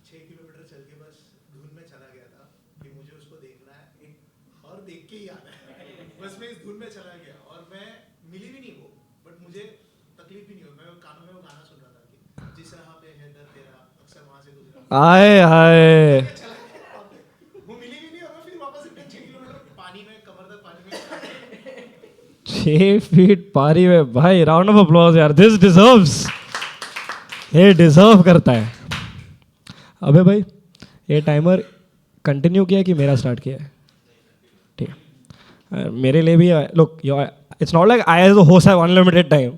6 किलोमीटर चल के बस धुन में चला गया था कि मुझे उसको देखना है, एक और देख के ही आना है। बस मैं इस धुन में चला गया और मैं मिली भी नहीं वो, बट मुझे तकलीफ भी नहीं हुई। मैं कानों में वो गाना सुन रहा था कि जिस राह पे है दर तेरा अक्सर वहां से गुजरा। आए हाय. वो मिली भी नहीं और मैं फिर वापस इतने 6 किलोमीटर पानी में कमर तक पानी में 6 फीट पारी में भाई. राउंड ऑफ अप्लॉज यार. This deserves. ये डिजर्व करता है. अबे भाई, ये टाइमर कंटिन्यू किया कि मेरा स्टार्ट किया है? ठीक है. मेरे लिए भी look, it's not like I as a host have unlimited time.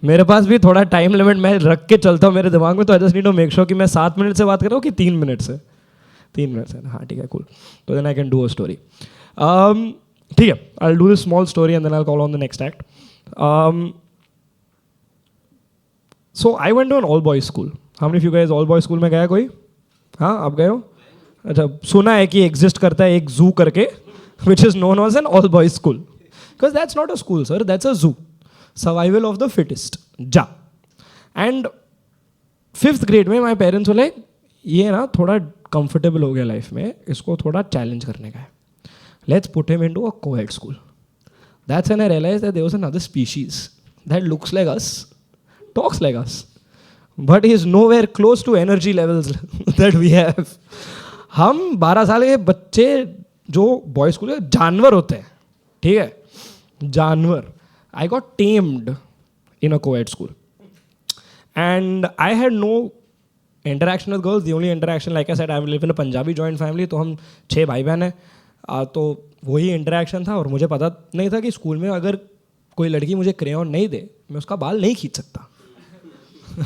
मेरे पास भी थोड़ा टाइम लिमिट मैं रख के चलता हूँ मेरे दिमाग में. तो I just need to make sure कि मैं 7 मिनट से बात कर रहा हूँ कि 3 मिनट से. 3 मिनट से. हाँ, ठीक है, कूल. तो then I can do a story. ठीक है, I will do this small story and then I will call on the next act. So I went to an all boys school. How many of you guys all boys school में गया कोई? हाँ, आप गए हो? अच्छा, सुना है कि एग्जिस्ट करता है एक जू करके which is known as an all boys school, because that's not a school sir, that's a zoo. Survival of the fittest. Ja. And 5th grade में my parents बोले ये ना थोड़ा comfortable हो गया लाइफ में, इसको थोड़ा चैलेंज करने का है. Let's put him into a co-ed school. That's when I realized that there was another species that looks like us, talks like us, but is nowhere close to energy levels that we have. हम 12 साल के बच्चे जो बॉयज स्कूल के जानवर होते हैं, ठीक है, जानवर. I got tamed in a coed school and I had no interaction with girls. The only interaction, like I said, I live in a Punjabi joint family. तो हम 6 भाई बहन हैं. तो वही इंटरेक्शन था. और मुझे पता नहीं था कि स्कूल में अगर कोई लड़की मुझे क्रेयॉन नहीं दे, मैं उसका बाल नहीं खींच सकता.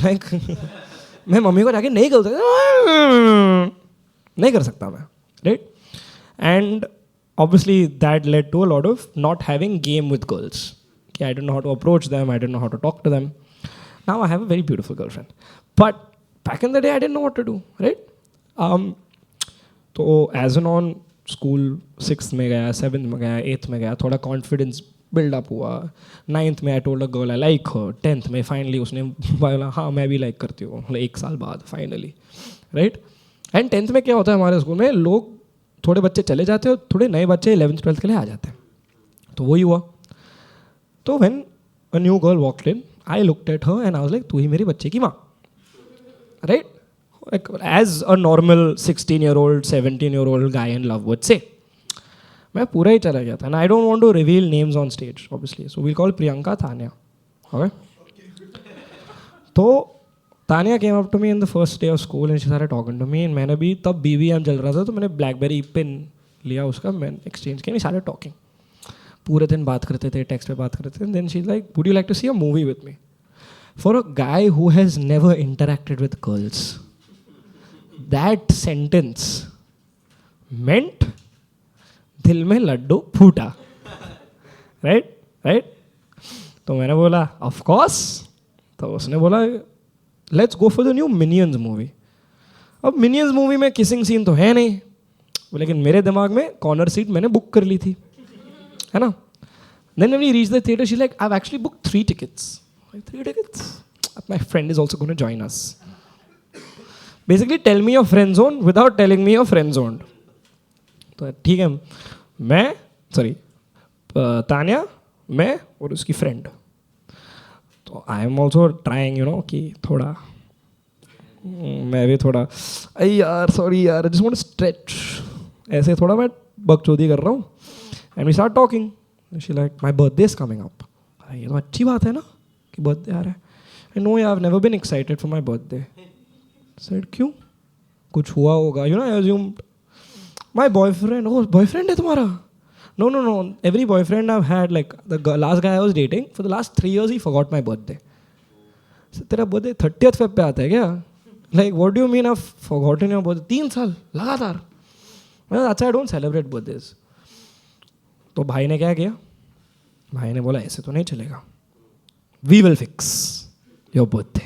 लाइक मैं मम्मी को जाके नहीं कर सकता, नहीं कर सकता मैं, right. And obviously that led to a lot of not having game with girls. I didn't know how to approach them, I didn't know how to talk to them. Now I have a very beautiful girlfriend. But back in the day, I didn't know what to do, right? तो as an on school 6th में गया, 7th में गया, 8th में गया, थोड़ा confidence build up हुआ. 9th में I told a girl I like her. 10th में finally उसने बोला हाँ मैं भी like करती हूँ, मतलब 1 साल बाद finally, right? And 10th में क्या होता है हमारे स्कूल में, लोग थोड़े बच्चे चले जाते हैं, थोड़े नए बच्चे 11th 12th के लिए आ जाते हैं. तो वही हुआ. तो when a new girl walked in, I looked at her and I was like, तू ही मेरी बच्चे की माँ, right? Like, as a normal 16-year-old, 17-year-old guy in love would say. मैं पूरा ही चला गया था. And I don't want to reveal names on stage, obviously. So we'll call Priyanka Tanya. Okay? तो Tanya came up to me in the first day of school and she started talking to me. And मैंने भी तब BBM चल रहा था, तो मैंने BlackBerry पिन लिया उसका, मैंने exchange किया, we started talking. पूरे दिन बात करते थे, टेक्स्ट पे बात करते थे. Then she like, would you like to see a movie with me? For a guy who has never interacted with girls, that sentence meant दिल में लड्डू फूटा, राइट राइट. तो मैंने बोला ऑफ कोर्स. तो उसने बोला let's go for the new minions movie. अब मिनियंस मूवी में किसिंग सीन तो है नहीं, लेकिन मेरे दिमाग में कॉर्नर सीट मैंने बुक कर ली थी, है ना. Then when we reached the theater, she's like, I've actually booked 3 tickets. Like, 3 tickets? My friend is also going to join us. Basically, tell me your friend zone without telling me your friend zone. तो ठीक है, मैं तान्या, मैं और उसकी फ्रेंड. तो आई एम ऑल्सो ट्राइंग कि थोड़ा मैं भी थोड़ा अरे यार सॉरी यार, जस्ट वांट टू स्ट्रेच, ऐसे थोड़ा मैं बकचोदी कर रहा हूँ. And we start talking. She like, my birthday is coming up. ये तो अच्छी बात है ना कि बर्थडे आ रहा है. I know, I've never been excited for my birthday. I said, क्यों? कुछ हुआ होगा. I assumed my boyfriend. Oh, boyfriend है तुम्हारा? No. Every boyfriend I've had, like the last guy I was dating, for the last 3 years he forgot my birthday. So, तेरा birthday 30th Feb पे आता है क्या? Like, what do you mean I've forgotten your birthday? 3 साल लगातार. That's why I don't celebrate birthdays. तो भाई ने क्या किया? भाई ने बोला ऐसे तो नहीं चलेगा, we will fix your birthday.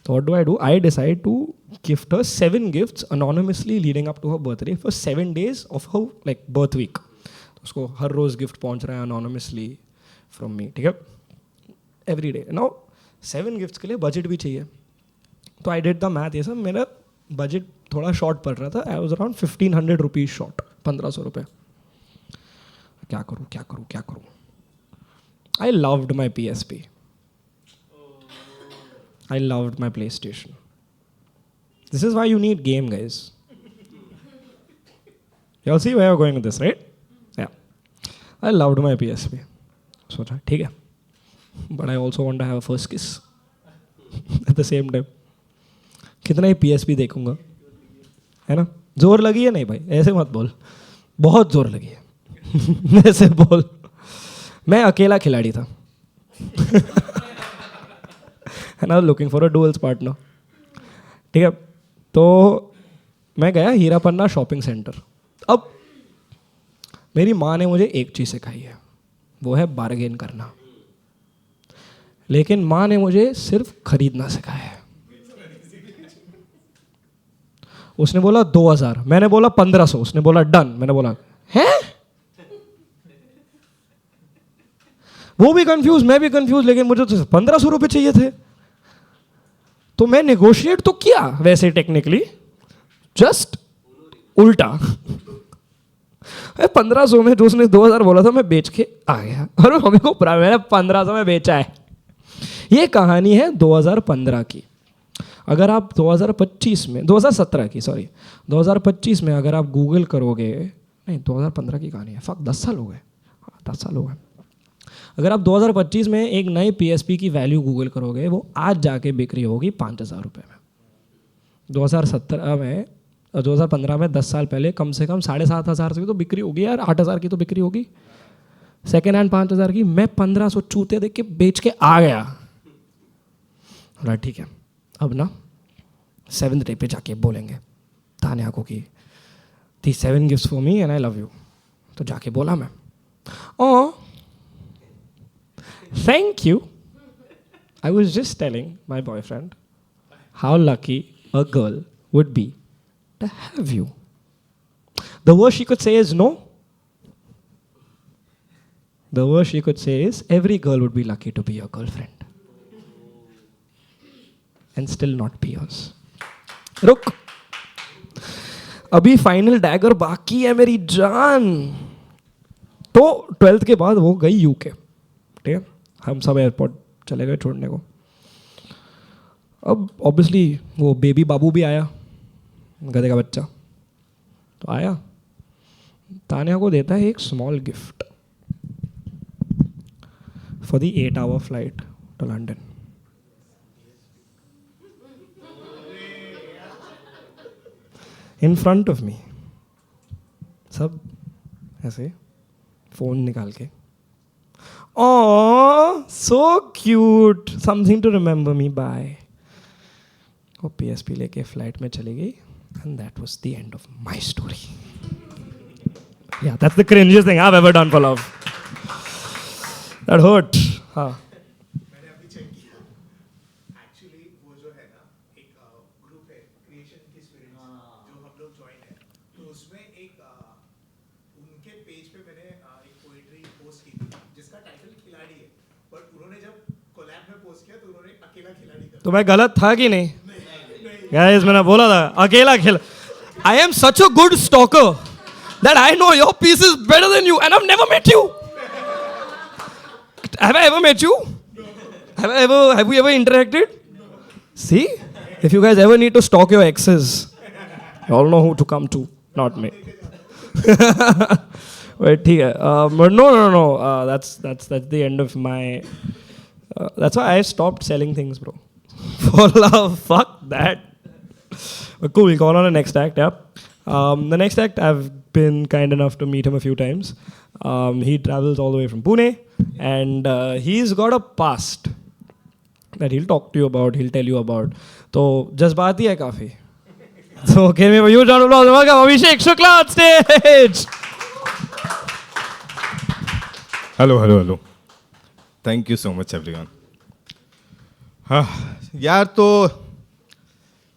तो what do I do? I decide to gift her 7 gifts anonymously leading up to her birthday for 7 days of her like birth week. उसको हर रोज़ गिफ्ट पहुंच रहा है anonymously फ्रॉम मी, ठीक है, एवरी डे. नाउ 7 गिफ्ट्स के लिए बजट भी चाहिए. तो आई डिड द मैथ. ये सब मेरा बजट थोड़ा शॉर्ट पड़ रहा था. I was around 1500 rupees short, 1500 रुपये. क्या करूँ? I loved my PSP. I loved my PlayStation. This is why you need game, guys. You all see where you're going with this, right? Yeah. I loved my PSP. सोचा ठीक है, but I also want to have a first kiss at the same time. कितना ही PSP देखूंगा, है ना. जोर लगी है नहीं भाई, ऐसे मत बोल, बहुत जोर लगी है. ऐसे बोल. मैं अकेला खिलाड़ी था. And I was looking for a duels partner. ठीक है, तो मैं गया हीरा पन्ना शॉपिंग सेंटर. अब मेरी माँ ने मुझे एक चीज़ सिखाई है, वो है बार्गेन करना. लेकिन माँ ने मुझे सिर्फ खरीदना सिखाया है. उसने बोला 2000, मैंने बोला 1500, उसने बोला डन, मैंने बोला हैं? वो भी कंफ्यूज, मैं भी कंफ्यूज, लेकिन मुझे तो 1500 रुपये चाहिए थे. तो मैं नेगोशिएट तो किया वैसे टेक्निकली, जस्ट उल्टा. 1500 में जो उसने 2000 बोला था मैं बेच के आ गया, और हमें को मैंने 1500 में बेचा है. ये कहानी है 2015 की. अगर आप 2025 में 2017 की 2025 में अगर आप गूगल करोगे, नहीं 2015 की कहानी है, 10 साल हो गए, 10 साल हो गए. अगर आप 2025 में एक नई PSP की वैल्यू गूगल करोगे, वो आज जाके बिक्री होगी 5000 रुपये में. 2015 में 10 साल पहले कम से कम 7500 की तो बिक्री होगी यार, 8000 की तो बिक्री होगी. सेकेंड हैंड 5,000 की, मैं 1,500 चूते देख के बेच के आ गया। बोला ठीक है, अब ना 7th डे पे जाके बोलेंगे तान्या को कि the 7 gifts for me and I love you. तो जाके बोला मैं, oh thank you, I was just telling my boyfriend how lucky a girl would be to have you. The worst she could say is no. The worst she could say is every girl would be lucky to be your girlfriend and still not be yours. रुक, अभी फाइनल डैगर बाकी है मेरी जान। तो 12th के बाद वो गई यूके, ठीक है, हम सब एयरपोर्ट चले गए छोड़ने को। अब ऑब्वियसली वो बेबी बाबू भी आया, गधे का बच्चा तो आया, तान्या को देता है एक small gift for the 8-hour flight to London. In front of me. सब ऐसे फोन निकाल के, oh so cute, something to remember me by. वो PSP लेके फ्लाइट में चली गई and that was the end of my story. Yeah, that's the cringiest thing I've ever done for love. That hurt. हाँ. मैंने अभी चेक किया, एक्चुअली वो जो है ना एक ग्रुप है क्रिएशन की स्पिरिट जो हम लोग ज्वाइन है, तो उसमें एक उनके पेज पे मैंने एक पोएट्री पोस्ट की थी जिसका टाइटल खिलाड़ी है, बट उन्होंने जब कोलैब में पोस्ट किया तो उन्होंने अकेला खिलाड़ी कर। तो मैं गलत था कि नहीं? गाइस मैंने बोला था अकेला खेल। I am such a good stalker that I know your piece is better than you and I've never met you. Have I ever met you? No. Have we ever interacted? No. See? If you guys ever need to stalk your exes, you all know who to come to, not me. Wait, ठीक है. But no. That's the end of my. That's why I stopped selling things, bro. For love, fuck that. But cool, we'll go on the next act, yeah. The next act, I've been kind enough to meet him a few times. He travels all the way from Pune, and he's got a past that he'll talk to you about, he'll tell you about. तो जज्बाती है काफ़ी. So give me a huge round of applause. Welcome Abhishek Shukla on stage. Hello. Thank you so much everyone. यार तो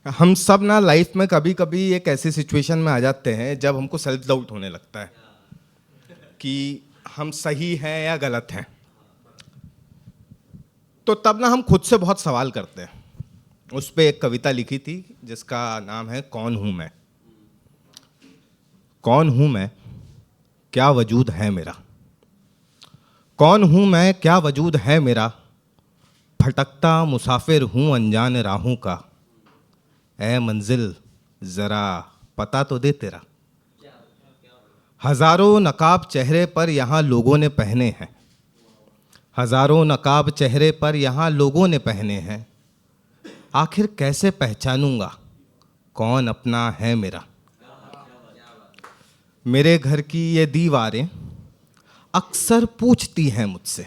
हम सब ना लाइफ में कभी कभी एक ऐसी सिचुएशन में आ जाते हैं जब हमको सेल्फ डाउट होने लगता है कि हम सही हैं या गलत हैं। तो तब ना हम खुद से बहुत सवाल करते हैं। उस पर एक कविता लिखी थी जिसका नाम है कौन हूँ मैं। कौन हूँ मैं, क्या वजूद है मेरा। कौन हूँ मैं, क्या वजूद है मेरा। भटकता मुसाफिर हूँ अनजान राहों का। ऐ मंजिल ज़रा पता तो दे तेरा। हज़ारों नकाब चेहरे पर यहाँ लोगों ने पहने हैं। हज़ारों नकाब चेहरे पर यहाँ लोगों ने पहने हैं। आखिर कैसे पहचानूंगा कौन अपना है मेरा। मेरे घर की ये दीवारें अक्सर पूछती हैं मुझसे।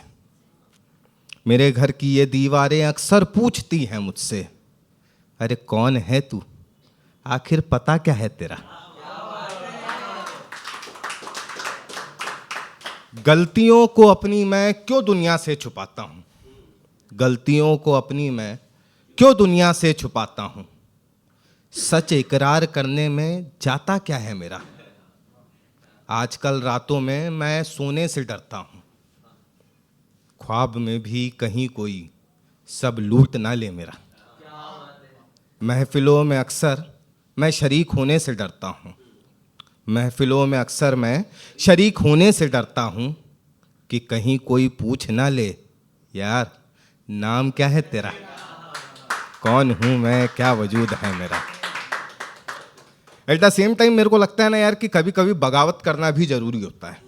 मेरे घर की ये दीवारें अक्सर पूछती हैं मुझसे, अरे कौन है तू, आखिर पता क्या है तेरा। गलतियों को अपनी मैं क्यों दुनिया से छुपाता हूँ। गलतियों को अपनी मैं क्यों दुनिया से छुपाता हूँ। सच इकरार करने में जाता क्या है मेरा। आजकल रातों में मैं सोने से डरता हूँ। ख्वाब में भी कहीं कोई सब लूट ना ले मेरा। महफिलों में अक्सर मैं शरीक होने से डरता हूँ। महफिलों में अक्सर मैं शरीक होने से डरता हूँ कि कहीं कोई पूछ ना ले, यार नाम क्या है तेरा। कौन हूँ मैं, क्या वजूद है मेरा। एट द सेम टाइम मेरे को लगता है ना यार कि कभी कभी बगावत करना भी ज़रूरी होता है।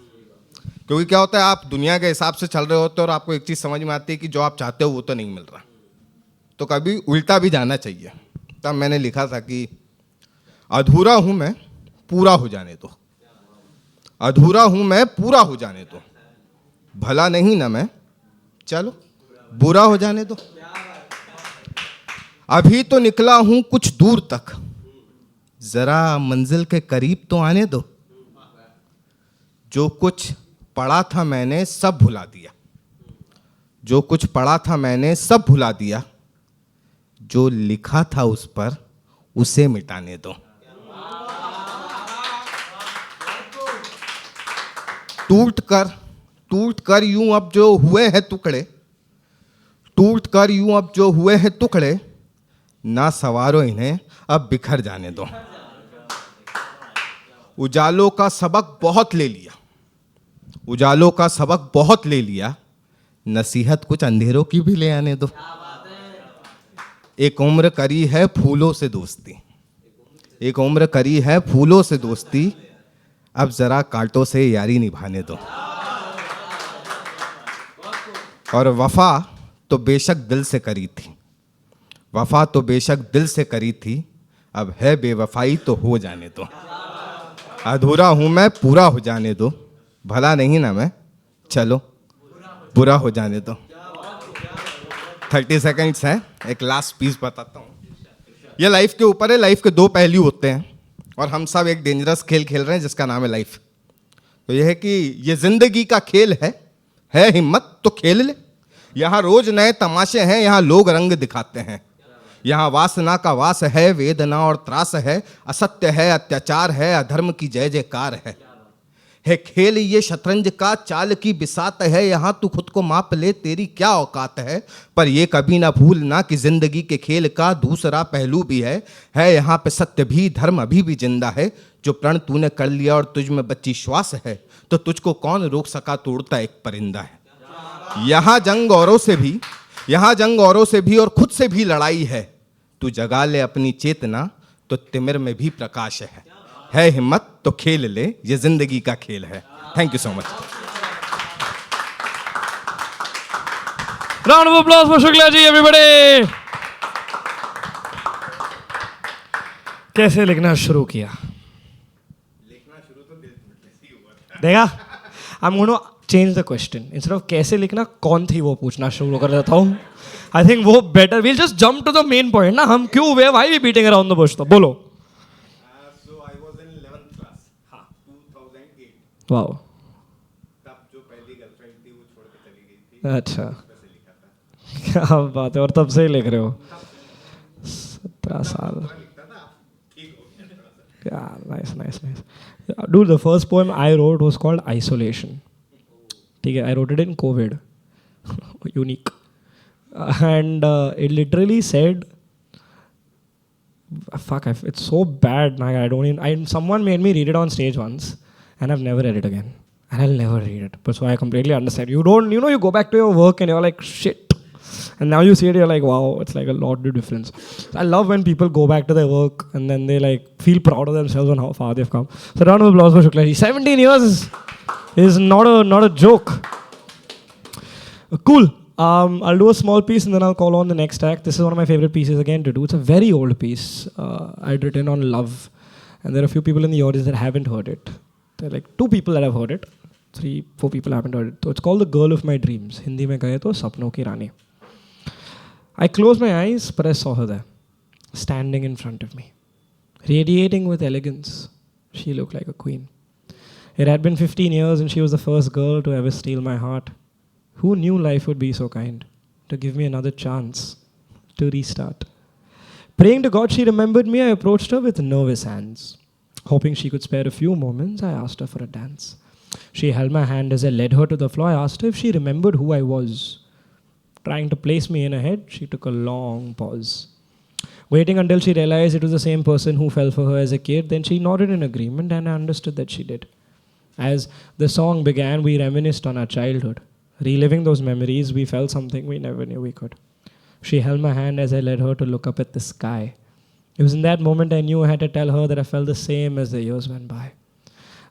क्योंकि क्या होता है, आप दुनिया के हिसाब से चल रहे होते हो और आपको एक चीज़ समझ में आती है कि जो आप चाहते हो वो तो नहीं मिल रहा, तो कभी उल्टा भी जाना चाहिए। तब मैंने लिखा था कि अधूरा हूँ मैं, पूरा हो जाने दो। अधूरा हूँ मैं, पूरा हो जाने दो। भला नहीं ना मैं, चलो बुरा हो जाने दो। अभी तो निकला हूं कुछ दूर तक, जरा मंजिल के करीब तो आने दो। जो कुछ पढ़ा था मैंने सब भुला दिया, जो कुछ पढ़ा था मैंने सब भुला दिया, जो लिखा था उस पर उसे मिटाने दो। टूट कर यूं अब जो हुए हैं टुकड़े, टूट कर यूं अब जो हुए हैं टुकड़े, ना सवारो इन्हें अब बिखर जाने दो। उजालों का सबक बहुत ले लिया, उजालों का सबक बहुत ले लिया, नसीहत कुछ अंधेरों की भी ले आने दो। एक उम्र करी है फूलों से दोस्ती, एक उम्र करी है फूलों से दोस्ती, अब जरा कांटों से यारी निभाने दो। और वफा तो बेशक दिल से करी थी, वफा तो बेशक दिल से करी थी, अब है बेवफाई तो हो जाने दो। अधूरा हूं मैं पूरा हो जाने दो, भला नहीं ना मैं, चलो बुरा हो जाने दो। 30 सेकंड्स है, एक लास्ट पीस बताता हूँ। ये लाइफ के ऊपर है, लाइफ के दो पहलू होते हैं और हम सब एक डेंजरस खेल खेल रहे हैं जिसका नाम है लाइफ। तो यह है कि ये जिंदगी का खेल है हिम्मत तो खेल ले। यहाँ रोज नए तमाशे हैं, यहाँ लोग रंग दिखाते हैं, यहाँ वासना का वास है, वेदना और त्रास है, असत्य है, अत्याचार है, अधर्म की जय जयकार है खेल ये शतरंज का, चाल की बिसात है, यहाँ तू खुद को माप ले तेरी क्या औकात है। पर ये कभी ना भूलना कि जिंदगी के खेल का दूसरा पहलू भी है यहाँ पे सत्य भी, धर्म अभी भी जिंदा है। जो प्रण तूने कर लिया और तुझ में बच्ची श्वास है, तो तुझको कौन रोक सका, तोड़ता एक परिंदा है। यहाँ जंग औरों से भी, यहाँ जंग औरों से भी और खुद से भी लड़ाई है। तू जगा ले अपनी चेतना तो तिमिर में भी प्रकाश है हिम्मत तो खेल ले, ये जिंदगी का खेल है। Thank you so much. Round of applause for Shukla ji everybody. कैसे लिखना शुरू किया? देखा, I am going to change the question. Instead of कैसे लिखना, कौन थी वो पूछना शुरू कर देता हूँ। आई थिंक वो better. We'll just jump to the main point ना, हम क्यों we why we beating around the bush. तो बोलो। वाओ, तब जो पहली गर्लफ्रेंड थी वो छोड़ के चली गई थी। अच्छा, क्या बात है। और तब से ही लिख रहे हो? 17 साल। Yeah, nice. Dude, the first poem I wrote was called Isolation. ठीक है, I wrote it in COVID. Unique. And it literally said, fuck, it's so bad. I don't even. Someone made me read it on stage once, and I've never read it again. And I'll never read it. But so I completely understand. You don't, you go back to your work and you're like, shit. And now you see it, you're like, wow, it's like a lot of difference. I love when people go back to their work and then they like feel proud of themselves on how far they've come. So round of applause for Shukla ji. 17 years is not a joke. Cool. I'll do a small piece and then I'll call on the next act. This is one of my favorite pieces again to do. It's a very old piece. I'd written on love. And there are a few people in the audience that haven't heard it. There are like 2 people that have heard it. 3-4 people haven't heard it. So it's called The Girl of My Dreams. Hindi mein kahe to Sapnon Ki Rani. I closed my eyes, but I saw her there, standing in front of me, radiating with elegance. She looked like a queen. It had been 15 years and she was the first girl to ever steal my heart. Who knew life would be so kind, to give me another chance, to restart? Praying to God she remembered me, I approached her with nervous hands. Hoping she could spare a few moments, I asked her for a dance. She held my hand as I led her to the floor. I asked her if she remembered who I was. Trying to place me in her head, she took a long pause. Waiting until she realized it was the same person who fell for her as a kid, then she nodded in agreement and I understood that she did. As the song began, we reminisced on our childhood. Reliving those memories, we felt something we never knew we could. She held my hand as I led her to look up at the sky. It was in that moment I knew I had to tell her that I felt the same as the years went by.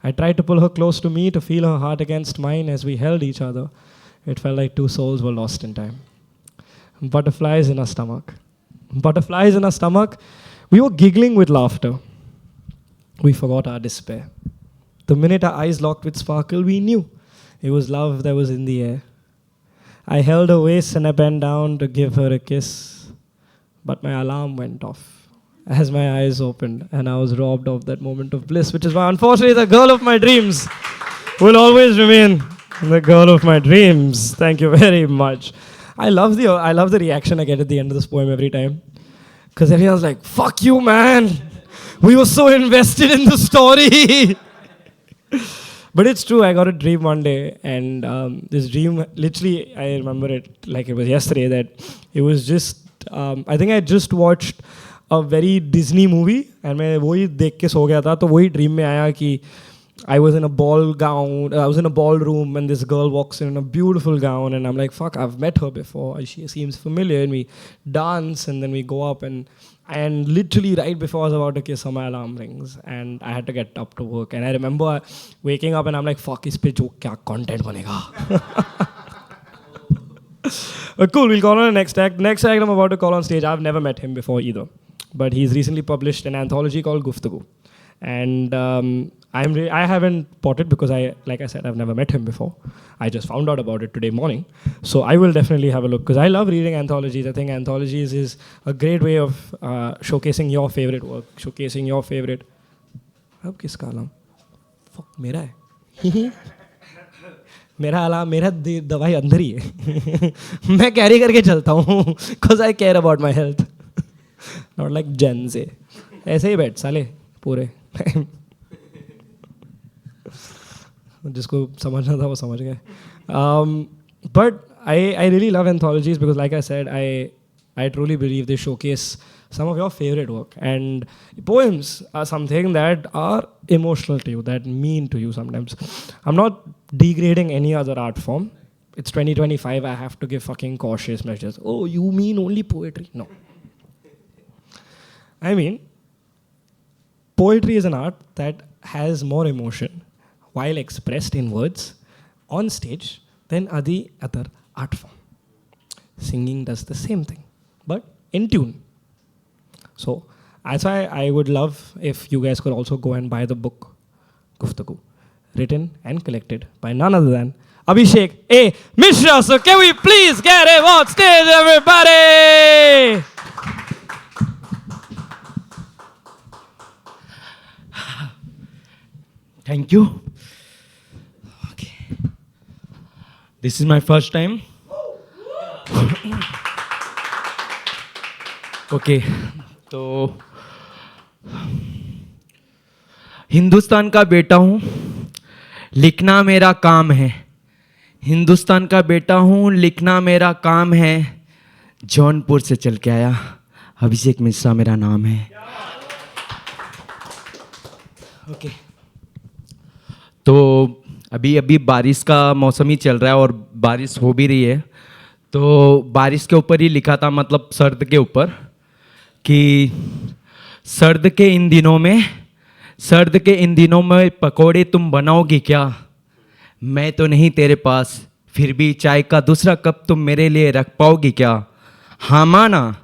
I tried to pull her close to me, to feel her heart against mine as we held each other. It felt like 2 souls were lost in time. Butterflies in our stomach. Butterflies in our stomach. We were giggling with laughter. We forgot our despair. The minute our eyes locked with sparkle, we knew It was love that was in the air. I held her waist and I bent down to give her a kiss, but my alarm went off as my eyes opened and I was robbed of that moment of bliss, which is why unfortunately the girl of my dreams will always remain the girl of my dreams. Thank you very much. I love the reaction I get at the end of this poem every time. Because everyone's like, fuck you, man. We were so invested in the story. But it's true, I got a dream one day, and this dream, literally, I remember it like it was yesterday, that it was just, I think I just watched a very Disney movie, and मैं वही देख के सो गया था, तो वही dream में आया कि I was in a ballroom, and this girl walks in a beautiful gown, and I'm like, fuck, I've met her before, she seems familiar, and we dance, and then we go up, and literally right before I was about to kiss her, my alarm rings, and I had to get up to work, and I remember waking up, and I'm like, fuck, इस पे जो क्या content बनेगा. But cool, we'll call on the next act. Next act I'm about to call on stage, I've never met him before either, but he's recently published an anthology called Guftagu, and I haven't bought it because like I said, I've never met him before. I just found out about it today morning. So I will definitely have a look because I love reading anthologies. I think anthologies is a great way of showcasing your favorite work, showcasing your favorite. अब किसका अलार्म? Fuck, मेरा है. मेरा अलार्म, मेरा दवाई अंदर ही है. मैं कैरी करके चलता हूँ because I care about my health. Not like Gen Z. ऐसे ही बैठ साले पूरे. जिसको समझना था वो समझ गए. But I really love anthologies because like I said, I truly believe they showcase some of your favorite work. And poems are something that are emotional to you, that mean to you sometimes. I'm not degrading any other art form. It's 2025, I have to give fucking cautious measures. Oh, you mean only poetry? No. I mean, poetry is an art that has more emotion while expressed in words on stage than any other art form. Singing does the same thing, but in tune. So that's why I would love if you guys could also go and buy the book, Guftagu, written and collected by none other than Abhishek A. Mishra. So can we please get him on stage, everybody? Thank you. Okay. This is my first time. Okay. तो हिंदुस्तान का बेटा हूँ, लिखना मेरा काम है. हिंदुस्तान का बेटा हूँ, लिखना मेरा काम है. जौनपुर से चल के आया, अभिषेक मिश्रा मेरा नाम है. ओके. तो अभी बारिश का मौसम ही चल रहा है और बारिश हो भी रही है. तो बारिश के ऊपर ही लिखा था, मतलब सर्द के ऊपर, कि सर्द के इन दिनों में पकोड़े तुम बनाओगी क्या? मैं तो नहीं तेरे पास, फिर भी चाय का दूसरा कप तुम मेरे लिए रख पाओगी क्या? हाँ माना.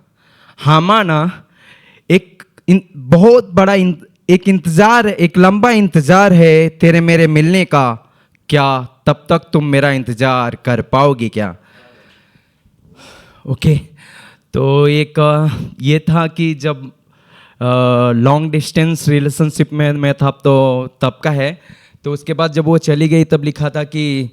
बहुत बड़ा एक लंबा इंतज़ार है तेरे मेरे मिलने का. क्या तब तक तुम मेरा इंतज़ार कर पाओगी क्या? ओके. तो एक ये था कि जब लॉन्ग डिस्टेंस रिलेशनशिप में मैं था, तो तब का है. तो उसके बाद जब वो चली गई तब लिखा था कि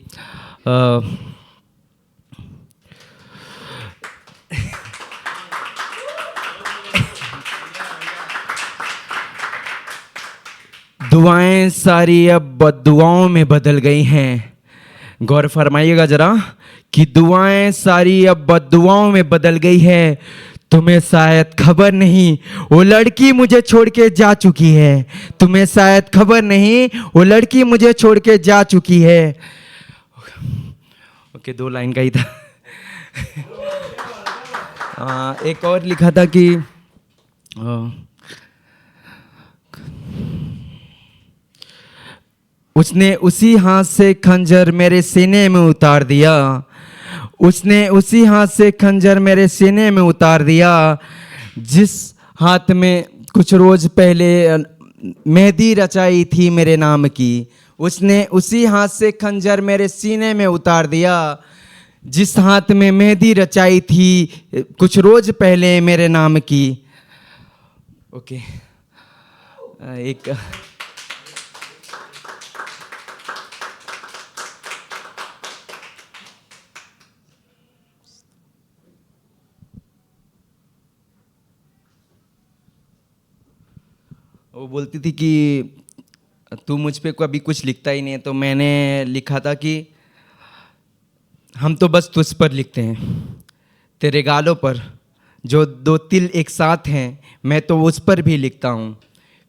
दुआएं सारी अब बद्दुआओं में बदल गई हैं. गौर फरमाइएगा जरा कि दुआएं सारी अब बद्दुआओं में बदल गई है. तुम्हें शायद खबर नहीं, वो लड़की मुझे छोड़ के जा चुकी है. तुम्हें शायद खबर नहीं, वो लड़की मुझे छोड़ के जा चुकी है. ओके, 2 लाइन का ही था. एक और लिखा था कि उसने उसी हाथ से खंजर मेरे सीने में उतार दिया. उसने उसी हाथ से खंजर मेरे सीने में उतार दिया जिस हाथ में कुछ रोज पहले मेहंदी रचाई थी मेरे नाम की. उसने उसी हाथ से खंजर मेरे सीने में उतार दिया जिस हाथ में मेहंदी रचाई थी कुछ रोज पहले मेरे नाम की। ओके एक वो बोलती थी कि तू मुझ पे कभी कुछ लिखता ही नहीं है, तो मैंने लिखा था कि हम तो बस तुझ पर लिखते हैं, तेरे गालों पर जो दो तिल एक साथ हैं मैं तो उस पर भी लिखता हूँ,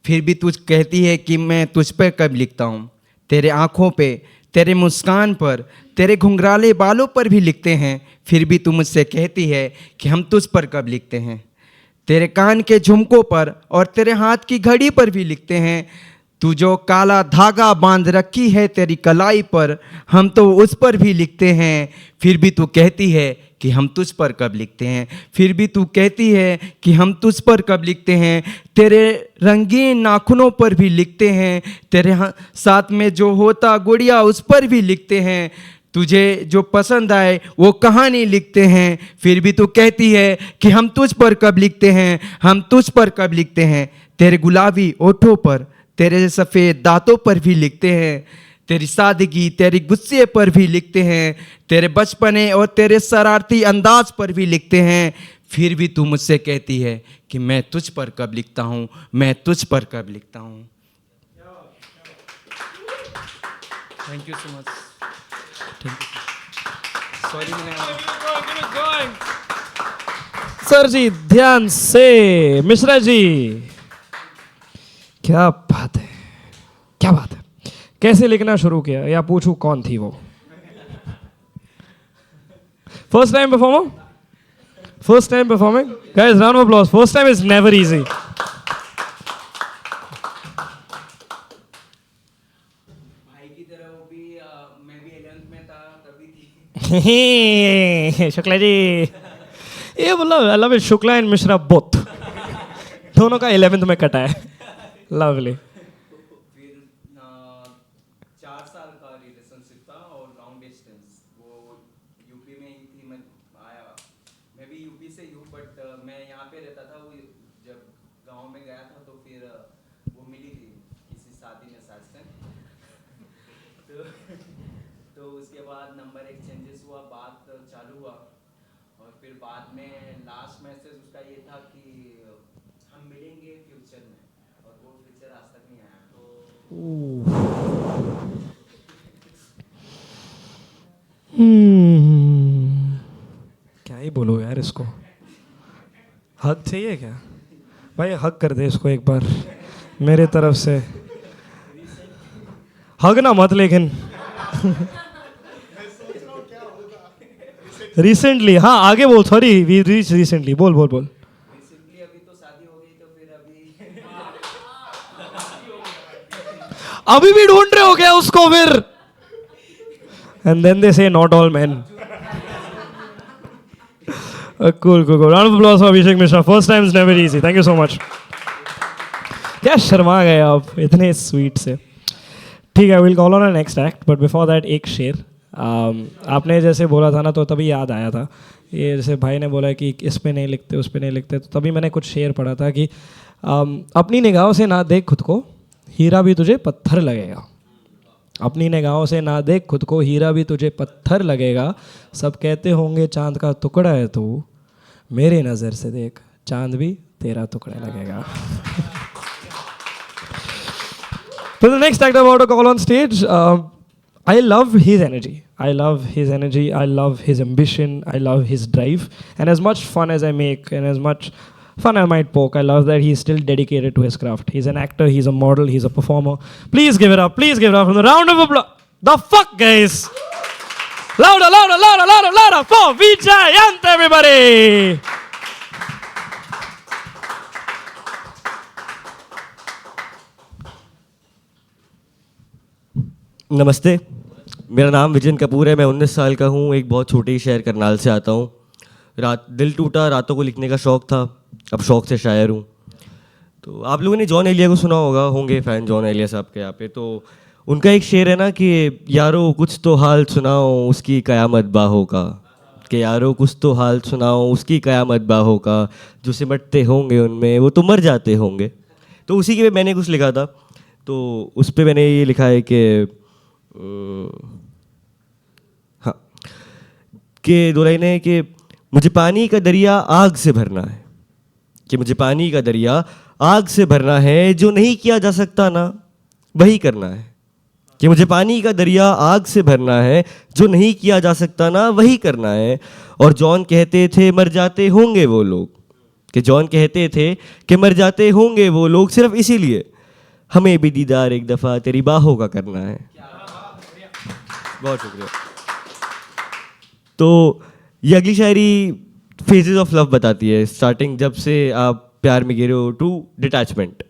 फिर भी तुझ कहती है कि मैं तुझ पर कब लिखता हूँ, तेरे आँखों पे, तेरे मुस्कान पर, तेरे घुंघराले बालों पर भी लिखते हैं, फिर भी तू मुझसे कहती है कि हम तुझ पर कब लिखते हैं, तेरे कान के झुमकों पर और तेरे हाथ की घड़ी पर भी लिखते हैं, तू जो काला धागा बांध रखी है तेरी कलाई पर हम तो उस पर भी लिखते हैं, फिर भी तू कहती है कि हम तुझ पर कब लिखते हैं, फिर भी तू कहती है कि हम तुझ पर कब लिखते हैं, तेरे रंगीन नाखूनों पर भी लिखते हैं, तेरे साथ में जो होता गुड़िया उस पर भी लिखते हैं, तुझे जो पसंद आए वो कहानी लिखते हैं, फिर भी तू कहती है कि हम तुझ पर कब लिखते हैं, हम तुझ पर कब लिखते हैं, तेरे गुलाबी ओठों पर, तेरे सफ़ेद दांतों पर भी लिखते हैं, तेरी सादगी, तेरी गुस्से पर भी लिखते हैं, तेरे बचपने और तेरे शरारती अंदाज पर भी लिखते हैं, फिर भी तू मुझसे कहती है कि मैं तुझ पर कब लिखता हूँ, मैं तुझ पर कब लिखता हूँ। Thank you so much. Sorry मैंने सर जी ध्यान से। मिश्रा जी क्या बात है, क्या बात है। कैसे लिखना शुरू किया या पूछूं कौन थी वो? First time performer, first time performing, guys round of applause. First time is never easy. भाई की तरह वो भी मैं भी 11th में था तभी थी। शुक्ला जी ये बोला I love it. Shukla and Mishra both दोनों का 11th में कटा है। लवली। फिर 4 साल का रिलेशनशिप था और लॉन्ग डिस्टेंस, वो यूपी में ही थी, मैं आया, मैं भी यूपी से हूँ बट मैं यहाँ पे रहता था, वो जब गांव में गया था तो फिर वो मिली थी किसी शादी में साथ से तो उसके बाद नंबर एक्सचेंजेस हुआ, बात चालू हुआ और फिर बाद में लास्ट मैसेज उसका ये था कि हम मिलेंगे फ्यूचर में, और वो फ्यूचर आज तक नहीं आया। तो क्या ही बोलो यार इसको। हक चाहिए क्या भाई? हक कर दे इसको एक बार मेरे तरफ से। हक ना मत लेकिन रिसेंटली। हाँ आगे बोल। Sorry we reach recently. बोल बोल बोल। रिसेंटली अभी तो शादी हो गई तो फिर अभी भी ढूंढ रहे हो क्या उसको फिर? एंड देन दे से not all man. Cool. Round of applause for Abhishek Mishra. First time is never easy. Thank you so much. क्या शर्मा गए आप इतने स्वीट से। ठीक है, will call on a next act but before that एक शेर। आपने जैसे बोला था ना तो तभी याद आया था, ये जैसे भाई ने बोला कि इस पे नहीं लिखते उस पे नहीं लिखते, तो तभी मैंने कुछ शेर पढ़ा था कि अपनी निगाहों से ना देख खुद को, हीरा भी तुझे पत्थर लगेगा। अपनी निगाहों से ना देख खुद को, हीरा भी तुझे पत्थर लगेगा। सब कहते होंगे चांद का टुकड़ा है तू, मेरी नज़र से देख चांद भी तेरा टुकड़ा लगेगा। So the next actor about to call on stage, I love his energy. I love his energy. I love his ambition. I love his drive. And as much fun as I make and as much fun I might poke, I love that he's still dedicated to his craft. He's an actor, he's a model, he's a performer. Please give it up. Please give it up from the round of applause. The fuck, guys? Louder, louder, louder, louder, louder for Vijayant, everybody. नमस्ते, मेरा नाम विजन कपूर है। मैं 19 साल का हूँ। एक बहुत छोटे शहर करनाल से आता हूँ। दिल टूटा, रातों को लिखने का शौक़ था, अब शौक़ से शायर हूँ। तो आप लोगों ने जॉन एलिया को सुना होगा, होंगे फ़ैन जॉन एलिया साहब के यहाँ पे। तो उनका एक शेर है ना कि यारो कुछ तो हाल सुनाओ उसकी कयामत बाहों का, कि यारो कुछ तो हाल सुनाओ उसकी कयामत बाहों का, जो सिमटते होंगे उनमें वो तो मर जाते होंगे। तो उसी के मैंने कुछ लिखा था, तो उस पर मैंने ये लिखा है कि हाँ, कि दो लाइनें हैं कि मुझे पानी का दरिया आग से भरना है, कि मुझे पानी का दरिया आग से भरना है, जो नहीं किया जा सकता ना वही करना है। कि मुझे पानी का दरिया आग से भरना है, जो नहीं किया जा सकता ना वही करना है। और जॉन कहते थे मर जाते होंगे वो लोग, कि जॉन कहते थे कि मर जाते होंगे वो लोग, सिर्फ इसीलिए हमें भी दीदार एक दफ़ा तेरी बाहों का करना है। बहुत शुक्रिया। तो ये अगली शायरी फेजेस ऑफ लव बताती है, स्टार्टिंग जब से आप प्यार में गिरे हो टू डिटैचमेंट।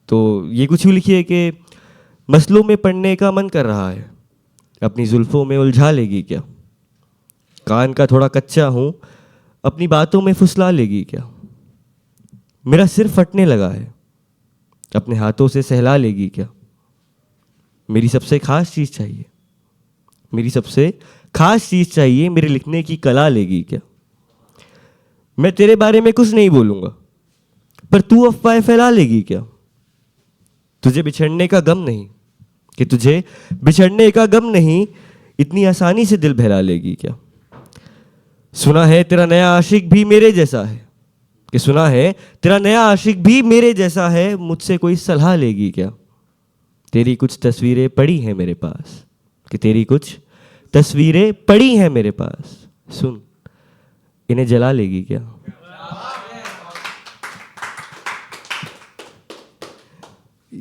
तो ये कुछ यूँ लिखी है कि मसलों में पढ़ने का मन कर रहा है, अपनी जुल्फ़ों में उलझा लेगी क्या, कान का थोड़ा कच्चा हूँ अपनी बातों में फुसला लेगी क्या, मेरा सिर फटने लगा है अपने हाथों से सहला लेगी क्या, मेरी सबसे खास चीज़ चाहिए, मेरी सबसे खास चीज़ चाहिए, मेरे लिखने की कला लेगी क्या, मैं तेरे बारे में कुछ नहीं बोलूँगा पर तू अफवाहें फैला लेगी क्या, तुझे बिछड़ने का गम नहीं, कि तुझे बिछड़ने का गम नहीं, इतनी आसानी से दिल बहला लेगी क्या, सुना है तेरा नया आशिक भी मेरे जैसा है, कि सुना है तेरा नया आशिक भी मेरे जैसा है, मुझसे कोई सलाह लेगी क्या, तेरी कुछ तस्वीरें पड़ी हैं मेरे पास, कि तेरी कुछ तस्वीरें पड़ी हैं मेरे पास, सुन इन्हें जला लेगी क्या।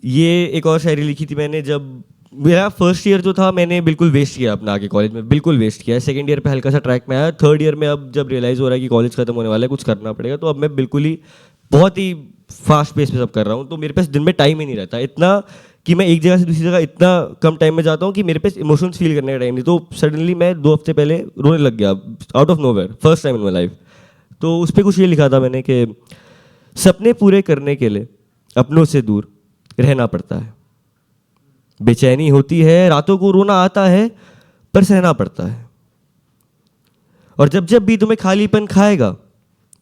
ये एक और शायरी लिखी थी मैंने जब मेरा फर्स्ट ईयर जो था, मैंने बिल्कुल वेस्ट किया अपना आगे कॉलेज में, बिल्कुल वेस्ट किया। सेकंड ईयर पे हल्का सा ट्रैक में आया, थर्ड ईयर में अब जब रियलाइज़ हो रहा है कि कॉलेज खत्म होने वाला है, कुछ करना पड़ेगा, तो अब मैं बिल्कुल ही बहुत ही फास्ट पेस पे सब कर रहा हूँ। तो मेरे पास दिन में टाइम ही नहीं रहता इतना कि मैं एक जगह से दूसरी जगह इतना कम टाइम में जाता हूँ कि मेरे पास इमोशंस फील करने का टाइम नहीं। तो सडनली मैं 2 हफ्ते पहले रोने लग गया out of nowhere, first time in my life. तो उस पर कुछ ये लिखा था मैंने कि सपने पूरे करने के लिए अपनों से दूर रहना पड़ता है, बेचैनी होती है रातों को रोना आता है पर सहना पड़ता है, और जब जब भी तुम्हें खालीपन खाएगा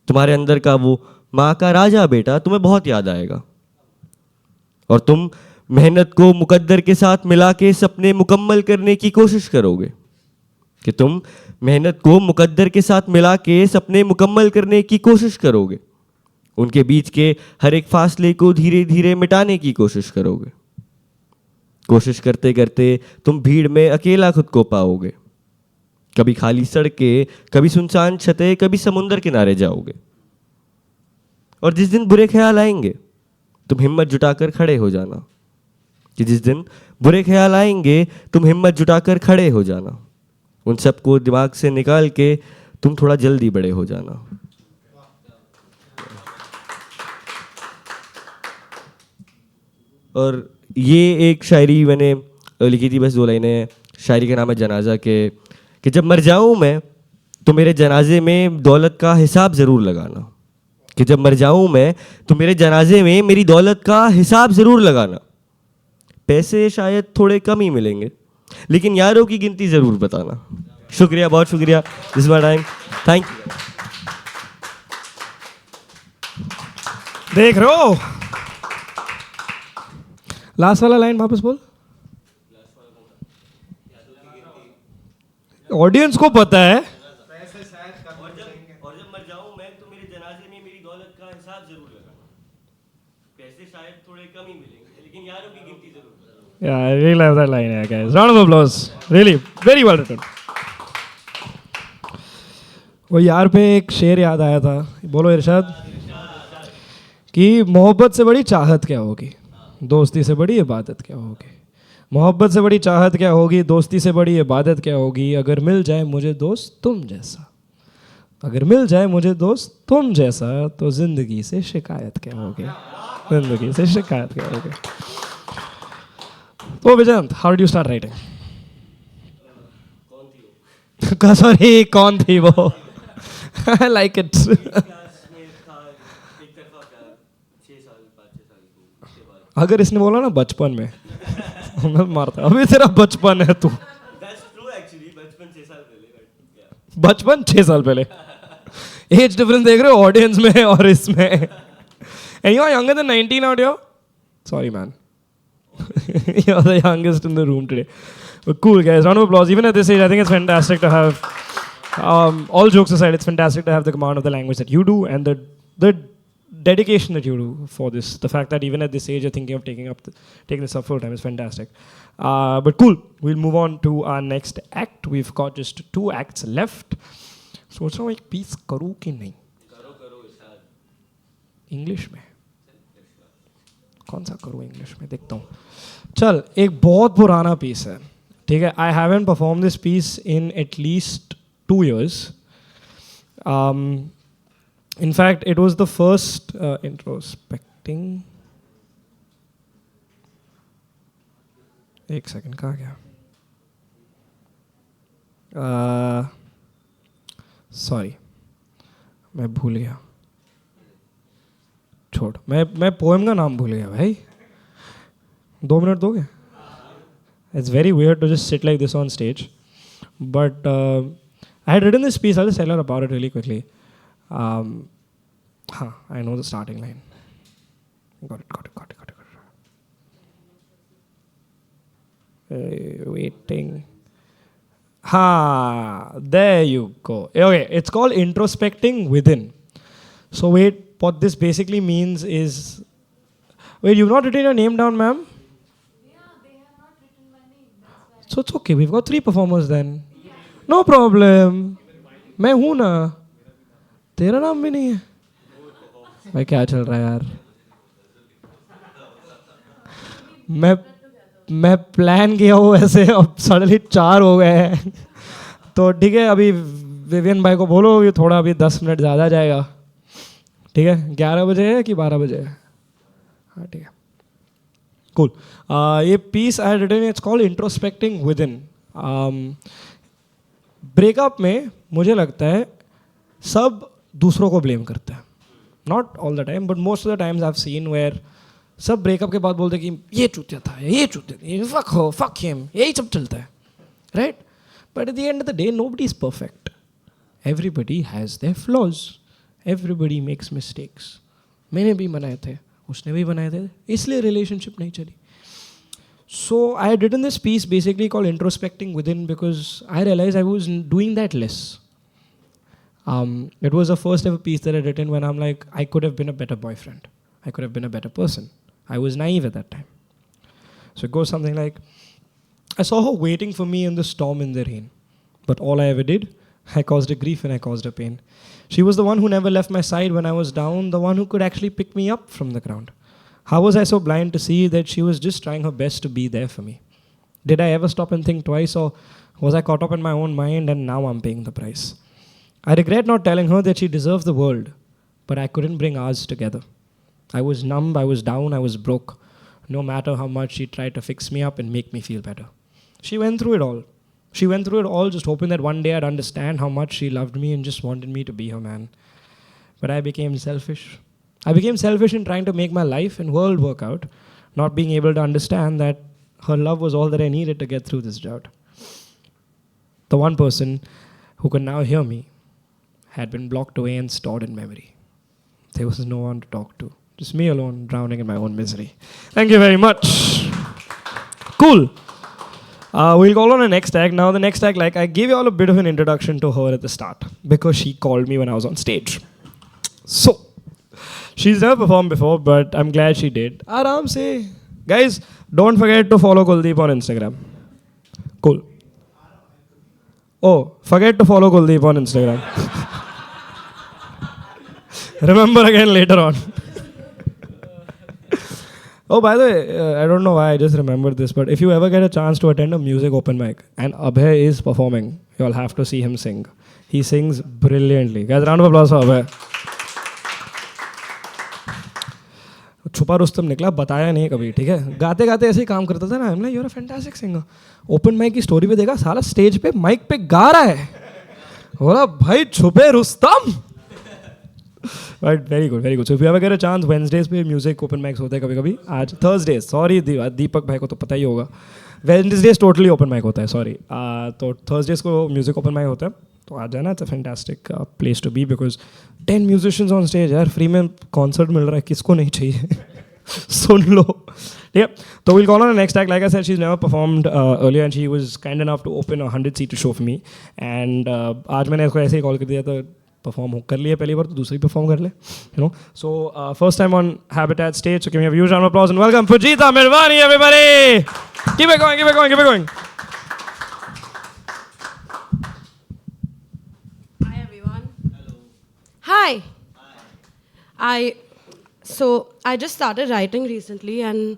तुम्हारे अंदर का वो माँ का राजा बेटा तुम्हें बहुत याद आएगा, और तुम मेहनत को मुकद्दर के साथ मिला के सपने मुकम्मल करने की कोशिश करोगे, कि तुम मेहनत को मुकद्दर के साथ मिला के सपने मुकम्मल करने की कोशिश करोगे, उनके बीच के हर एक फासले को धीरे धीरे मिटाने की कोशिश करोगे, कोशिश करते करते तुम भीड़ में अकेला खुद को पाओगे, कभी खाली सड़कें, कभी सुनसान छतें, कभी समुंदर किनारे जाओगे, और जिस दिन बुरे ख्याल आएंगे तुम हिम्मत जुटाकर खड़े हो जाना, कि जिस दिन बुरे ख्याल आएंगे तुम हिम्मत जुटाकर खड़े हो जाना, उन सबको दिमाग से निकाल के तुम थोड़ा जल्दी बड़े हो जाना। और ये एक शायरी मैंने लिखी थी, बस 2 लाइनें हैं। शायरी का नाम है जनाजा के, कि जब मर जाऊं मैं तो मेरे जनाजे में दौलत का हिसाब ज़रूर लगाना, कि जब मर जाऊं मैं तो मेरे जनाजे में मेरी दौलत का हिसाब ज़रूर लगाना, पैसे शायद थोड़े कम ही मिलेंगे लेकिन यारों की गिनती ज़रूर बताना। शुक्रिया, बहुत शुक्रिया, this my time, thank you. देख रहे हो, लास्ट वाला लाइन वापस बोल। ऑडियंस को पता है। और जब मर जाऊं मैं तो मेरे जनाजे में मेरी दौलत का हिसाब जरूर लगाना, पैसे शायद थोड़े कम ही मिलेंगे लेकिन यारों की गिनती जरूर बताना। Yeah, I really love that line, yeah, guys. Round of applause. Really, very well written. वो यार पे एक शेर याद आया था, बोलो इरशाद, कि मोहब्बत से बड़ी चाहत क्या होगी, दोस्ती से बड़ी इबादत क्या होगी, मोहब्बत से बड़ी चाहत क्या होगी, दोस्ती से बड़ी इबादत क्या होगी, अगर मिल जाए मुझे दोस्त तुम जैसा, अगर मिल जाए मुझे दोस्त तुम जैसा, तो जिंदगी से शिकायत क्या होगी, जिंदगी से शिकायत क्या होगी। तो Vijayant, how did you start writing? Sorry, कौन थी वो? I like it. अगर इसने बोला ना बचपन में, मैं मारता अभी तेरा बचपन है तू बचपन 6 साल पहले एज डिफरेंस देख रहे हो ऑडियंस में और इसमें and you are younger than 19 out here sorry man you're the youngest in the room today but cool guys round of applause even at this age I think it's fantastic to have all jokes aside it's fantastic to have the command of the language that you do and the dedication that you do for this the fact that even at this age you're thinking of taking this up full time is fantastic but cool we'll move on to our next act we've got just 2 acts left सोच रहा हूँ एक पीस करूँ कि नहीं इंग्लिश में कौन सा करूँ इंग्लिश में देखता हूँ चल एक बहुत पुराना पीस है ठीक है I haven't perform this piece in at least 2 years in fact it was the first introspecting एक सेकंड कहाँ गया सॉरी मैं भूल गया छोड़ मैं पोएम का नाम भूल गया भाई 2 मिनट दोगे it's very weird to just sit like this on stage but I had written this piece I just tell her about it really quickly हाँ I know the starting line got it waiting there you go. Okay, it's called introspecting within. So wait, what this basically means is, wait, you've not written your name down, ma'am? Yeah, they have not written my name. That's why. So it's okay. We've got 3 performers then. No problem. मैं हूँ ना. तेरा नाम भी नहीं है. भाई क्या चल रहा है यार? मैं प्लान किया हूँ ऐसे अब सडनली 4 हो गए हैं तो ठीक है अभी विवियन भाई को बोलो ये थोड़ा अभी 10 मिनट ज़्यादा जाएगा ठीक है 11 बजे है कि 12 बजे है हाँ ठीक है कूल ये piece I written it's called introspecting with in breakup में मुझे लगता है सब दूसरों को ब्लेम करते हैं not all the time but most of the times I have seen where सब ब्रेकअप के बाद बोलते कि ये चूतिया था ये चूतिया था ये फक हिम यही सब चलता है right but at the end of the day nobody is perfect everybody has their flaws everybody makes mistakes मैंने भी बनाए थे उसने भी बनाए थे इसलिए रिलेशनशिप नहीं चली so I had written this piece basically called introspecting with in because I realise I was doing that less it was the first ever piece that I'd written when I'm like I could have been a better boyfriend I could have been a better person I was naive at that time. So it goes something like, I saw her waiting for me in the storm in the rain. But all I ever did, I caused her grief and I caused her pain. She was the one who never left my side when I was down, the one who could actually pick me up from the ground. How was I so blind to see that she was just trying her best to be there for me? Did I ever stop and think twice, or was I caught up in my own mind and now I'm paying the price? I regret not telling her that she deserved the world, but I couldn't bring ours together. I was numb, I was down, I was broke. No matter how much she tried to fix me up and make me feel better. She went through it all. She went through it all just hoping that one day I'd understand how much she loved me and just wanted me to be her man. But I became selfish. I became selfish in trying to make my life and world work out, not being able to understand that her love was all that I needed to get through this drought. The one person who could now hear me had been blocked away and stored in memory. There was no one to talk to. Just me alone, drowning in my own misery. Thank you very much. Cool. We'll go on the next act. Now the next act, like I gave you all a bit of an introduction to her at the start because she called me when I was on stage. So, she's never performed before, but I'm glad she did. Aram se. Guys, don't forget to follow Kuldeep on Instagram. Cool. Oh, forget to follow Kuldeep on Instagram. Remember again later on. Oh, by the way, I don't know why I just remembered this, but if you ever get a chance to attend a music open mic and Abhay is performing, you'll have to see him sing. He sings brilliantly. Guys, round of applause for Abhay. छुपा रुस्तम निकला, बताया नहीं कभी, ठीक है? गाते गाते ऐसे ही काम करता था ना. I'm like, you're a fantastic singer. Open mic की स्टोरी पे देखा, साला स्टेज पे माइक पे गा रहा है. बोला भाई छुपे Rustam. But very good, very good. So if you ever get a chance, Wednesdays पे music open mics होते हैं कभी-कभी. आज Thursdays, sorry दीपक भाई को तो पता ही होगा. Wednesdays totally open mic होता है, sorry. तो Thursdays को music open mic होता है. तो आ जाना, it's a fantastic place to be because 10 musicians on stage यार, free में concert मिल रहा है, किसको नहीं चाहिए? सुन लो. Yeah. So we'll call on the next act. Like I said, she's never performed earlier and she was kind enough to open a 100-seater show for me. And आज मैंने इसको ऐसे ही कॉल कर दिया तो परफॉर्म कर लिया पहली बार तो दूसरी परफॉर्म कर ले, you know. So first time on Habitat stage. So give me a huge round of applause and welcome Fujita Mirwani, everybody. Keep it going, keep it going, keep it going. Hi everyone. Hello. Hi. I just started writing recently and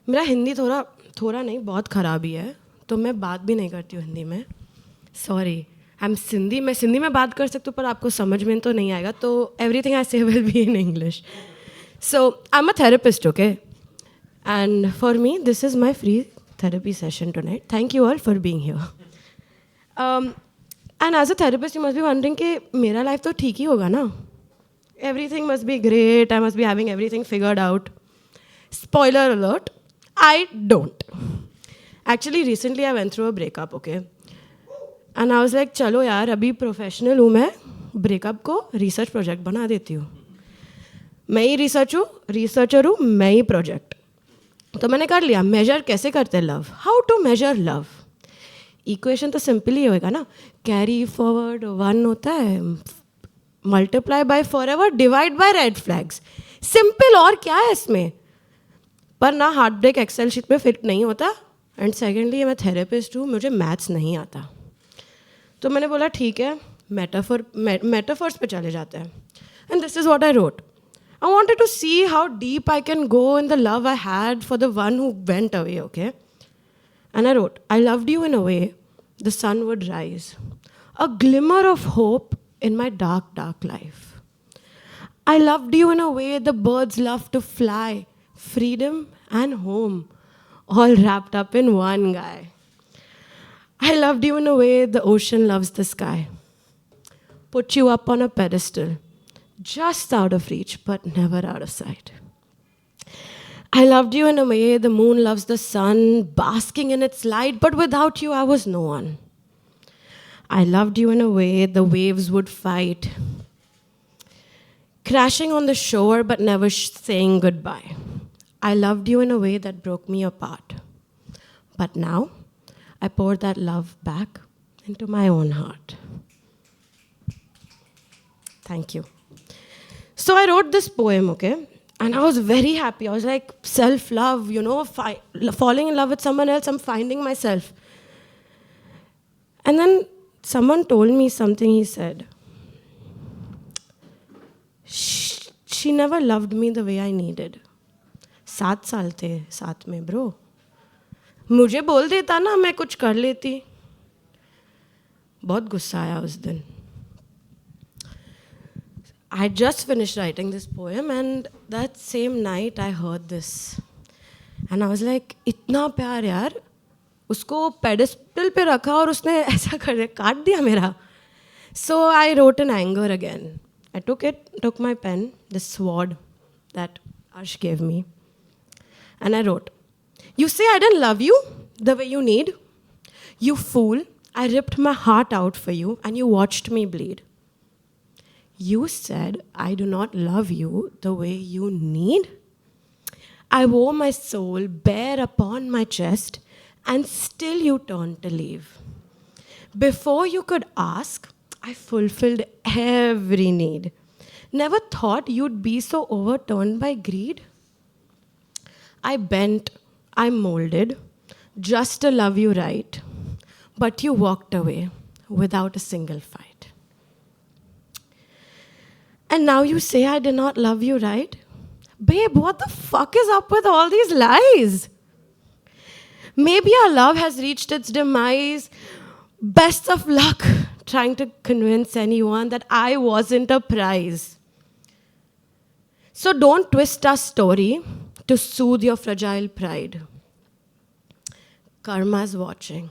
मेरा हिंदी थोड़ा नहीं बहुत ख़राब ही है तो मैं बात भी नहीं करती हूँ हिंदी में. सॉरी. मैं सिंधी में बात कर सकती हूँ पर आपको समझ में तो नहीं आएगा तो everything I say will be in English. So I am a therapist, okay, and for me this is my free therapy session tonight. Thank you all for being here. And as a therapist you must be wondering कि मेरा लाइफ तो ठीक ही होगा ना. Everything must be great, I must be having everything figured out. Spoiler alert, I don't. Actually recently I went through a breakup, okay, and I was like चलो यार अभी प्रोफेशनल हूँ मैं, ब्रेकअप को रिसर्च प्रोजेक्ट बना देती हूँ. मैं ही रिसर्चर हूँ, मैं ही प्रोजेक्ट. तो मैंने कर लिया. मेजर कैसे करते हैं love, how to measure love. Equation तो सिंपल ही होएगा ना. कैरी फॉरवर्ड 1 होता है, multiply by forever, divide by red flags. Simple, और क्या है इसमें. पर ना हार्ट ब्रेक एक्सेल शीट में फिट नहीं होता. एंड सेकेंडली मैं थेरेपिस्ट हूँ, मुझे मैथ्स नहीं आता. तो मैंने बोला ठीक है मेटाफर्स पे चले जाते हैं. And this is what I wrote. I wanted to see how deep I can go in the love I had for the one who went away, okay. And I wrote, I loved you in a way the sun would rise, a glimmer of hope in my dark life. I loved you in a way the birds love to fly, freedom and home, all wrapped up in one guy. I loved you in a way the ocean loves the sky. Put you up on a pedestal, just out of reach, but never out of sight. I loved you in a way the moon loves the sun, basking in its light, but without you I was no one. I loved you in a way the waves would fight, crashing on the shore but never saying goodbye. I loved you in a way that broke me apart. But now, I pour that love back into my own heart. Thank you. So I wrote this poem, okay? And I was very happy. I was like, self-love, you know, falling in love with someone else, I'm finding myself. And then someone told me something, he said, she never loved me the way I needed. 7 साल थे साथ में ब्रो. मुझे बोल देता ना मैं कुछ कर लेती. बहुत गुस्सा आया उस दिन. I just finished writing this poem and that same night I heard this. And I was like, इतना प्यार यार. उसको पेडिस्टल पे रखा और उसने ऐसा कर काट दिया मेरा. So I wrote in anger again. I took my pen, the sword that Arsh gave me, and I wrote, you say I didn't love you the way you need? You fool, I ripped my heart out for you and you watched me bleed. You said I do not love you the way you need? I wore my soul bare upon my chest and still you turned to leave. Before you could ask, I fulfilled every need. Never thought you'd be so overturned by greed. I bent, I molded, just to love you right. But you walked away without a single fight. And now you say I did not love you right? Babe, what the fuck is up with all these lies? Maybe our love has reached its demise. Best of luck trying to convince anyone that I wasn't a prize. So don't twist our story to soothe your fragile pride. Karma's watching.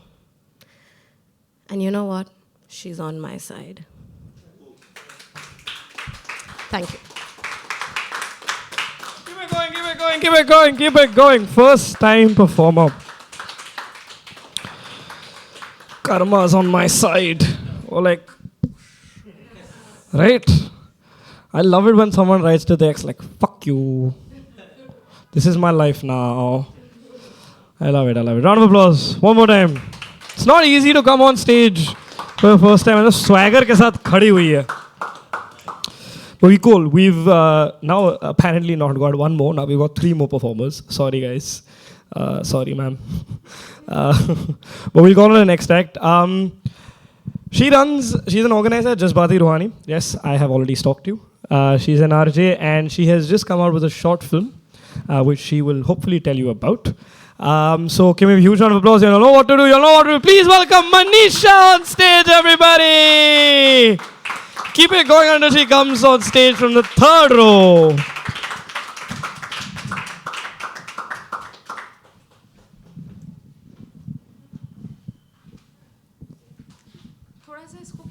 And you know what? She's on my side. Thank you. going, keep it going, keep it going. First time performer. Karma's on my side. Or like, right? I love it when someone writes to the ex like, fuck you. This is my life now. I love it, I love it. Round of applause. One more time. It's not easy to come on stage for the first time. And the swagger ke saath khadi hui hai. But we cool. We've now apparently not got one more. Now we've got 3 more performers. Sorry, guys. Sorry, ma'am. But we'll go on to the next act. She's an organizer, Jazbati Ruhani. Yes, I have already stalked you. She's an RJ and she has just come out with a short film, which she will hopefully tell you about. So give me a huge round of applause. You know what to do. You know what to do. Please welcome Manisha on stage, everybody. Keep it going until she comes on stage from the 3rd row. थोड़ा सा इसको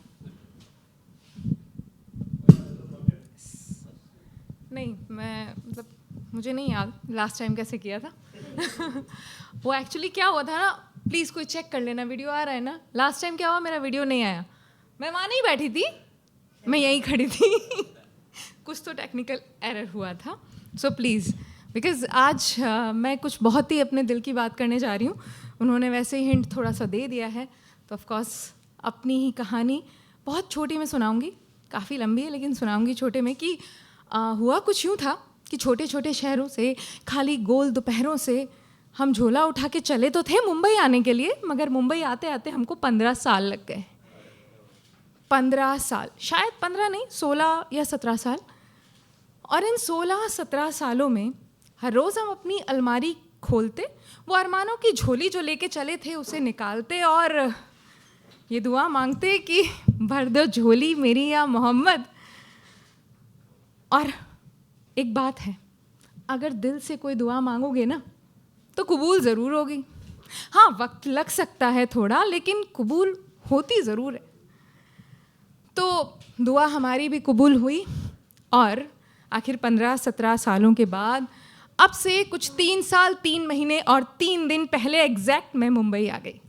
नहीं मैं मतलब मुझे नहीं याद लास्ट टाइम कैसे किया था वो एक्चुअली क्या हुआ था ना प्लीज़ कोई चेक कर लेना वीडियो आ रहा है ना लास्ट टाइम क्या हुआ मेरा वीडियो नहीं आया मैं वहाँ नहीं बैठी थी मैं यहीं खड़ी थी कुछ तो टेक्निकल एरर हुआ था सो प्लीज़ बिकॉज आज मैं कुछ बहुत ही अपने दिल की बात करने जा रही हूँ उन्होंने वैसे ही हिंट थोड़ा सा दे दिया है तो ऑफकोर्स अपनी ही कहानी बहुत छोटी में सुनाऊंगी काफ़ी लंबी है लेकिन सुनाऊंगी छोटे में कि हुआ कुछ यूँ था कि छोटे छोटे शहरों से खाली गोल दोपहरों से हम झोला उठा के चले तो थे मुंबई आने के लिए मगर मुंबई आते आते हमको 15 साल लग गए 15 साल शायद 15 नहीं 16 या 17 साल और इन 16-17 सालों में हर रोज़ हम अपनी अलमारी खोलते वो अरमानों की झोली जो लेके चले थे उसे निकालते और ये दुआ मांगते कि भर दो झोली मेरी या मोहम्मद और एक बात है अगर दिल से कोई दुआ मांगोगे ना तो कबूल ज़रूर होगी हाँ वक्त लग सकता है थोड़ा लेकिन कबूल होती ज़रूर है तो दुआ हमारी भी कबूल हुई और आखिर 15-17 सालों के बाद अब से कुछ 3 साल 3 महीने और 3 दिन पहले एग्जैक्ट मैं मुंबई आ गई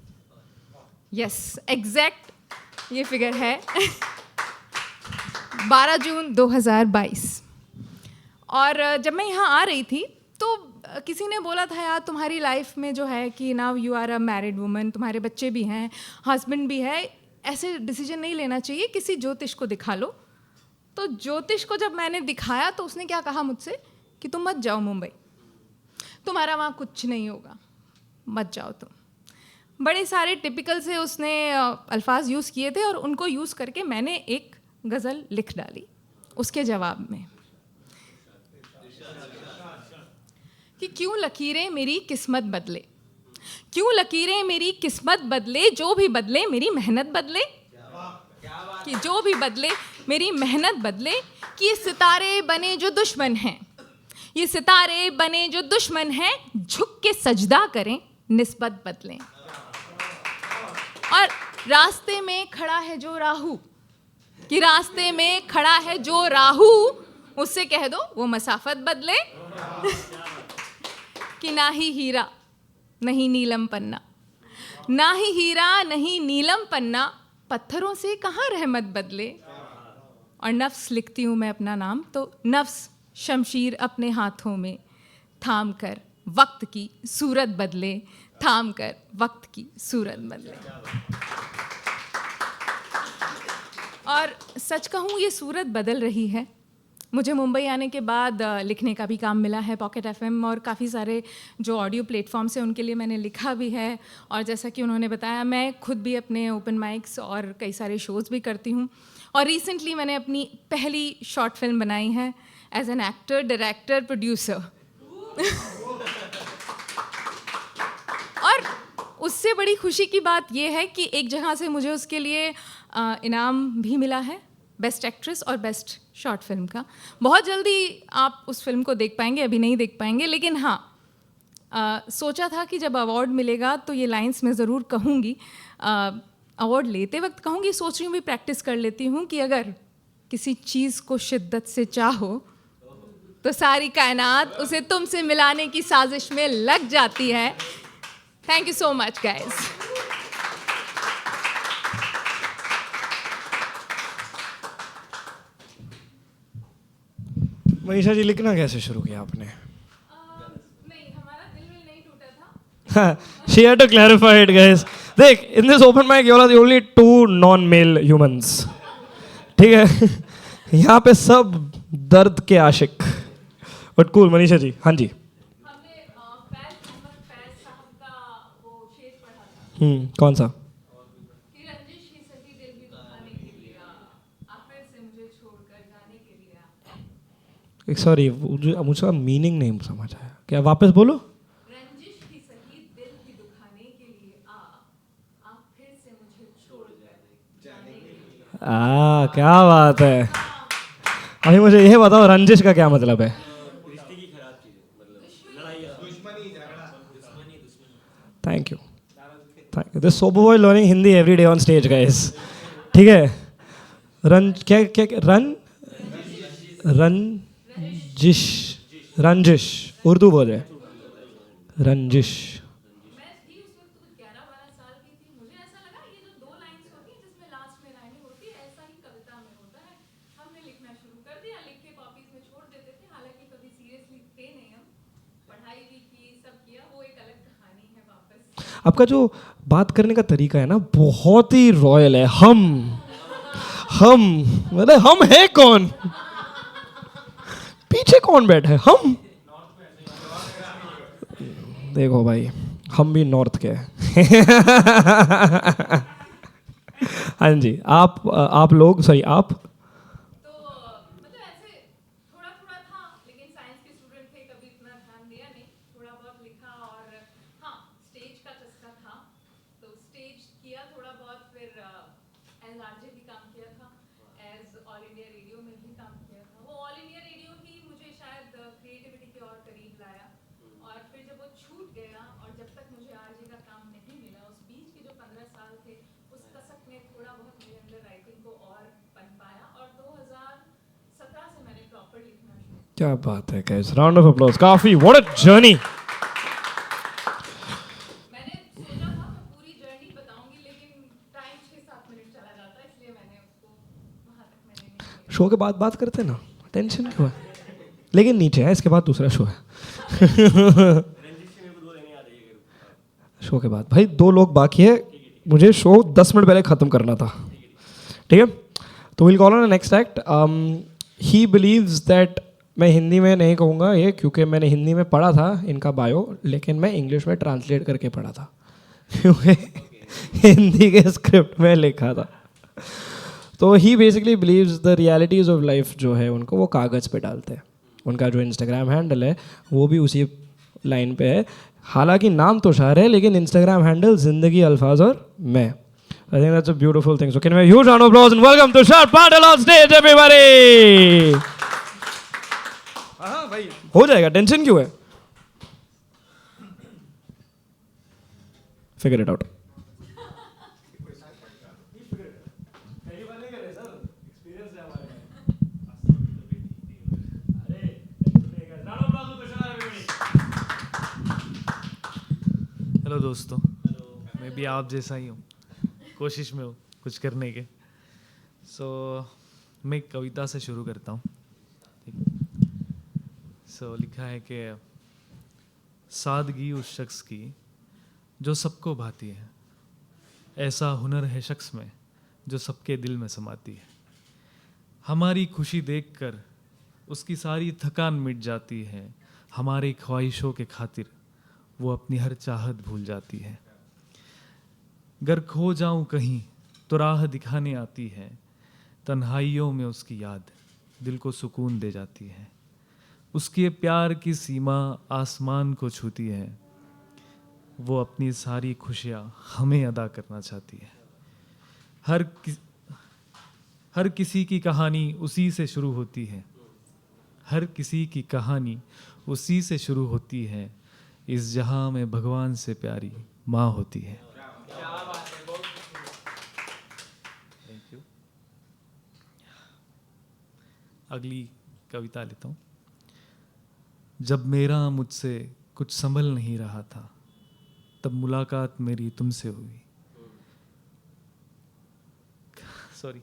यस एग्जैक्ट ये फिगर है 12 जून 2022 और जब मैं यहाँ आ रही थी तो किसी ने बोला था यार तुम्हारी लाइफ में जो है कि now you are a married woman तुम्हारे बच्चे भी हैं हस्बैंड भी है ऐसे डिसीजन नहीं लेना चाहिए किसी ज्योतिष को दिखा लो तो ज्योतिष को जब मैंने दिखाया तो उसने क्या कहा मुझसे कि तुम मत जाओ मुंबई तुम्हारा वहाँ कुछ नहीं होगा मत जाओ तुम बड़े सारे टिपिकल से उसने अल्फाज यूज़ किए थे और उनको यूज़ करके मैंने एक गज़ल लिख डाली उसके जवाब में कि क्यों लकीरें मेरी किस्मत बदले क्यों लकीरें मेरी किस्मत बदले जो भी बदले मेरी मेहनत बदले कि जो भी बदले मेरी मेहनत बदले कि ये सितारे बने जो दुश्मन हैं ये सितारे बने जो दुश्मन हैं झुक के सजदा करें निस्बत बदलें और रास्ते में खड़ा है जो राहू कि रास्ते में खड़ा है जो राहू उससे कह दो वो मसाफत बदले कि ना ही हीरा नहीं नीलम पन्ना ना ही हीरा नहीं नीलम पन्ना पत्थरों से कहाँ रहमत बदले और नफ्स लिखती हूँ मैं अपना नाम तो नफ्स शमशीर अपने हाथों में थाम कर वक्त की सूरत बदले थाम कर वक्त की सूरत बदले और सच कहूँ ये सूरत बदल रही है मुझे मुंबई आने के बाद लिखने का भी काम मिला है पॉकेट एफएम और काफ़ी सारे जो ऑडियो प्लेटफॉर्म्स हैं उनके लिए मैंने लिखा भी है और जैसा कि उन्होंने बताया मैं खुद भी अपने ओपन माइक्स और कई सारे शोज़ भी करती हूँ और रिसेंटली मैंने अपनी पहली शॉर्ट फिल्म बनाई है as an actor director producer और उससे बड़ी खुशी की बात यह है कि एक जगह से मुझे उसके लिए इनाम भी मिला है बेस्ट एक्ट्रेस और बेस्ट शॉर्ट फिल्म का बहुत जल्दी आप उस फिल्म को देख पाएंगे अभी नहीं देख पाएंगे लेकिन हाँ सोचा था कि जब अवार्ड मिलेगा तो ये लाइंस मैं ज़रूर कहूँगी अवार्ड लेते वक्त कहूँगी सोच रही हूँ भी प्रैक्टिस कर लेती हूँ कि अगर किसी चीज़ को शिद्दत से चाहो तो सारी कायनात उसे तुमसे मिलाने की साजिश में लग जाती है. Thank you so much guys. Manisha ji, लिखना कैसे शुरू किया आपने? नहीं, हमारा दिल नहीं टूटा था. She had to clarify it, guys. देख, in this open mic, you are the only two non-male humans. ठीक है? यहाँ पे सब दर्द के आशिक. But cool, मनीषा जी, हाँ जी. हमने फैज मोहम्मद फैज साहब का वो शेर पढ़ा था. कौन सा? कि रंजिश ही सही दिल भी दुखाने के लिए आखिर से मुझे छोड़कर जाने के लिए. सॉरी, मुझे मीनिंग नहीं समझ आया. क्या वापस बोलो? रंजिश ही सही दिल भी दुखाने के लिए आखिर से मुझे छोड़कर जाने के लिए. क्या बात है. अभी मुझे यह बताओ, रंजिश का क्या मतलब है? Thank you. This sober boy learning Hindi every day on stage guys. ठीक है. रंजिश उर्दू बोले. रंजिश. मैं थी उस वक्त 11-12 साल की थी. मुझे ऐसा लगा ये जो 2 लाइंस होती है जिसमें लास्ट में लाइनिंग होती है, ऐसा ही कविता में होता है. हमने लिखना शुरू कर दिया. लिख के कॉपीज में छोड़ देते थे. हालांकि कभी सीरियसली थे नहीं हम. पढ़ाई भी की, सब किया. वो एक अलग कहानी है. वापस आपका जो बात करने का तरीका है ना, बहुत ही रॉयल है. हम मतलब हम है कौन? पीछे कौन बैठा है? हम. देखो भाई, हम भी नॉर्थ के हैं. हाँ जी. आप लोग, सॉरी, आप तो मतलब ऐसे थोड़ा थोड़ा था. लेकिन साइंस के स्टूडेंट थे, कभी इतना ध्यान दिया नहीं. थोड़ा बहुत लिखा. और हाँ, स्टेज का चस्का था तो स्टेज किया थोड़ा बहुत. फिर एज आरजे भी काम किया था. एज ऑल इंडिया रेडियो में भी काम किया था. वो ऑल इंडिया रेडियो ही मुझे शायद क्रिएटिविटी के और करीब लाया. और फिर जब वो छूट गया और जब तक मुझे आरजे का काम नहीं मिला, उस बीच के जो 15 साल थे, उस कसक ने थोड़ा बहुत मेरे अंदर राइटिंग को और पनपाया. और 2017 से मैंने प्रॉपर लिखना शुरू. क्या बात है गाइस. Round of applause. काफी व्हाट अ जर्नी. मैंने सोचा था मैं पूरी जर्नी बताऊंगी, लेकिन टाइम 6-7 मिनट चला जाता, इसलिए मैंने उसको वहां तक मैंने नहीं. शो के बाद बात करते हैं ना, टेंशन क्यों है? लेकिन नीचे है, इसके बाद दूसरा शो है. शो के बाद भाई 2 लोग बाकी है. मुझे शो 10 मिनट पहले ख़त्म करना था. ठीक है, तो will call on next act. He believes that, मैं हिंदी में नहीं कहूँगा ये, क्योंकि मैंने हिंदी में पढ़ा था इनका बायो, लेकिन मैं इंग्लिश में ट्रांसलेट करके पढ़ा था क्योंकि हिंदी के स्क्रिप्ट में लिखा था. तो he basically believes the realities of life जो है उनको वो कागज़ पे डालते हैं. उनका जो इंस्टाग्राम हैंडल है वो भी उसी लाइन पे है. हालांकि नाम तो शायर है, लेकिन इंस्टाग्राम हैंडल जिंदगी, अल्फाज और मैं. I think that's a beautiful thing. So can we huge round of applause and welcome Tushar Patil on stage everybody. हाँ भाई, हो जाएगा. टेंशन क्यों है? Figure it out. हेलो दोस्तों. मैं भी आप जैसा ही हूँ, कोशिश में हूँ कुछ करने के. सो मैं एक कविता से शुरू करता हूँ. सो लिखा है कि सादगी उस शख्स की जो सबको भाती है, ऐसा हुनर है शख्स में जो सबके दिल में समाती है. हमारी खुशी देखकर उसकी सारी थकान मिट जाती है. हमारी ख्वाहिशों के खातिर वो अपनी हर चाहत भूल जाती है. गर खो जाऊं कहीं तो राह दिखाने आती है. तन्हाइयों में उसकी याद दिल को सुकून दे जाती है. उसके प्यार की सीमा आसमान को छूती है. वो अपनी सारी खुशियाँ हमें अदा करना चाहती है. हर किसी की कहानी उसी से शुरू होती है. हर किसी की कहानी उसी से शुरू होती है. इस जहां में भगवान से प्यारी माँ होती है. Thank you. अगली कविता लेता हूँ. जब मेरा मुझसे कुछ संभल नहीं रहा था, तब मुलाकात मेरी तुमसे हुई। सॉरी।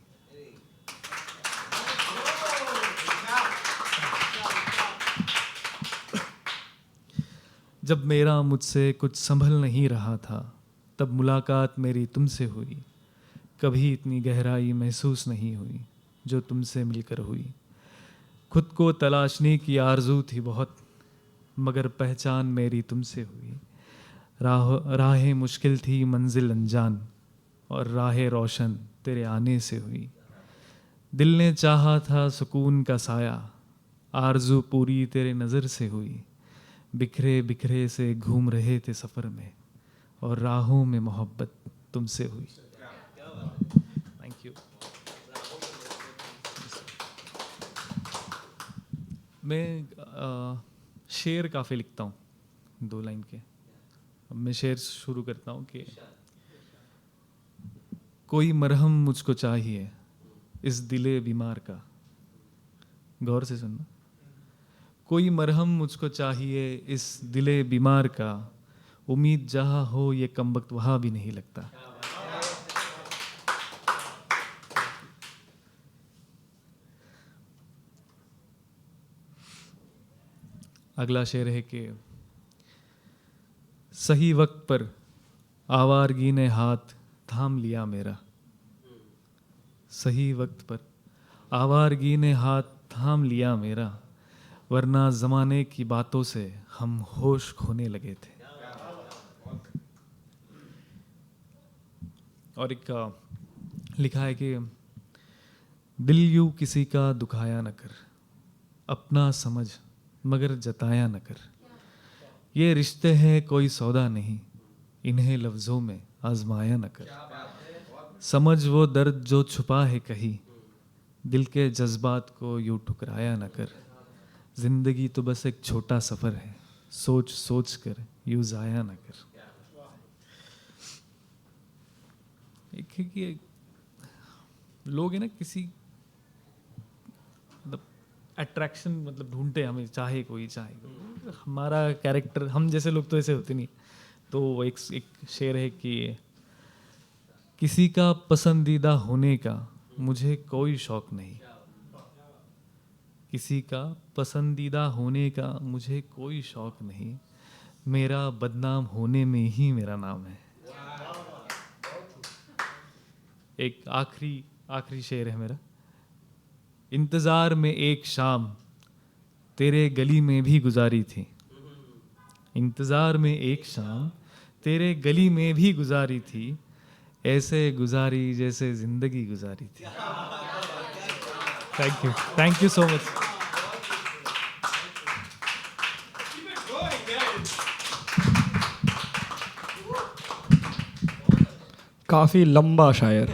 जब मेरा मुझसे कुछ संभल नहीं रहा था, तब मुलाकात मेरी तुमसे हुई। कभी इतनी गहराई महसूस नहीं हुई जो तुमसे मिलकर हुई। खुद को तलाशने की आरज़ू थी बहुत, मगर पहचान मेरी तुमसे हुई। राहें मुश्किल थी, मंजिल अनजान, और राहें रोशन तेरे आने से हुई। दिल ने चाहा था सुकून का साया, आरज़ू पूरी तेरे नज़र से हुई। बिखरे बिखरे से घूम रहे थे सफ़र में, और राहों में मोहब्बत तुमसे हुई। Thank you. मैं शेर काफ़ी लिखता हूँ, 2 लाइन के। अब मैं शेर शुरू करता हूँ कि कोई मरहम मुझको चाहिए इस दिले बीमार का। गौर से सुनना। कोई मरहम मुझको चाहिए इस दिले बीमार का, उम्मीद जहाँ हो ये कमबख्त वहाँ भी नहीं लगता। अगला शेर है कि सही वक्त पर आवारगी ने हाथ थाम लिया मेरा। सही वक्त पर आवारगी ने हाथ थाम लिया मेरा, वरना ज़माने की बातों से हम होश खोने लगे थे। और एक लिखा है कि दिल यूं किसी का दुखाया न कर, अपना समझ मगर जताया न कर। ये रिश्ते हैं कोई सौदा नहीं, इन्हें लफ्ज़ों में आजमाया न कर। समझ वो दर्द जो छुपा है कहीं, दिल के जज्बात को यूं ठुकराया न कर। जिंदगी तो बस एक छोटा सफ़र है, सोच सोच कर यूं ज़ाया न कर। एक है कि लोग है ना किसी मतलब अट्रैक्शन मतलब ढूंढते हैं हमें, चाहे कोई। हमारा कैरेक्टर, हम जैसे लोग तो ऐसे होते नहीं। तो एक शेर है कि किसी का पसंदीदा होने का मुझे कोई शौक नहीं। किसी का पसंदीदा होने का मुझे कोई शौक नहीं, मेरा बदनाम होने में ही मेरा नाम है। एक आखिरी शेर है मेरा। इंतज़ार में एक शाम तेरे गली में भी गुजारी थी। इंतज़ार में एक शाम तेरे गली में भी गुजारी थी, ऐसे गुजारी जैसे ज़िंदगी गुजारी थी। Thank you so much. काफ़ी लंबा शायर।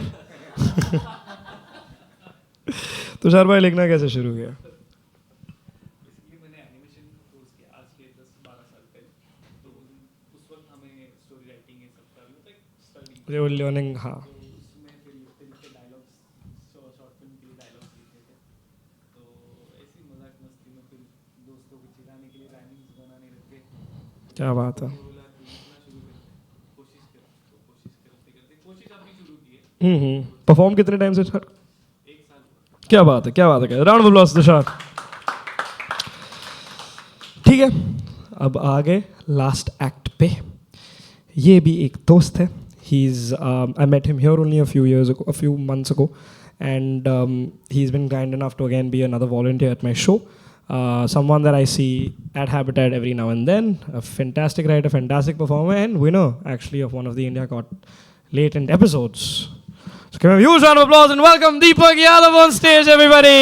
तुषार भाई लिखना कैसे शुरू किया? मैंने एनिमेशन कोर्स किया आज के 10-12 साल पहले। तो उस वक्त हमें स्टोरी राइटिंग ये सब करना था, लर्निंग। हाँ, उसमें फिर लिखते डायलॉग्स, शॉर्ट फिल्म के लिए डायलॉग्स लिखे थे। तो ऐसी मजाक मस्ती में फिर दोस्तों को चिढ़ाने के लिए राइमिंग्स बनाने लग गए। क्या बात है। परफॉर्म कितने टाइम से सर? 1 साल। क्या बात है, क्या बात है। Round of applause Tushar. ठीक है, अब आगे लास्ट एक्ट पे। ये भी एक दोस्त है। I met him here only a few months ago, and he's been kind enough to again be another volunteer at my show. Someone that I see at Habitat every now and then. A fantastic writer, fantastic performer, and winner actually of one of the India Got Latent episodes. So can we have a huge round of applause and welcome Deepak Yadav on stage, everybody.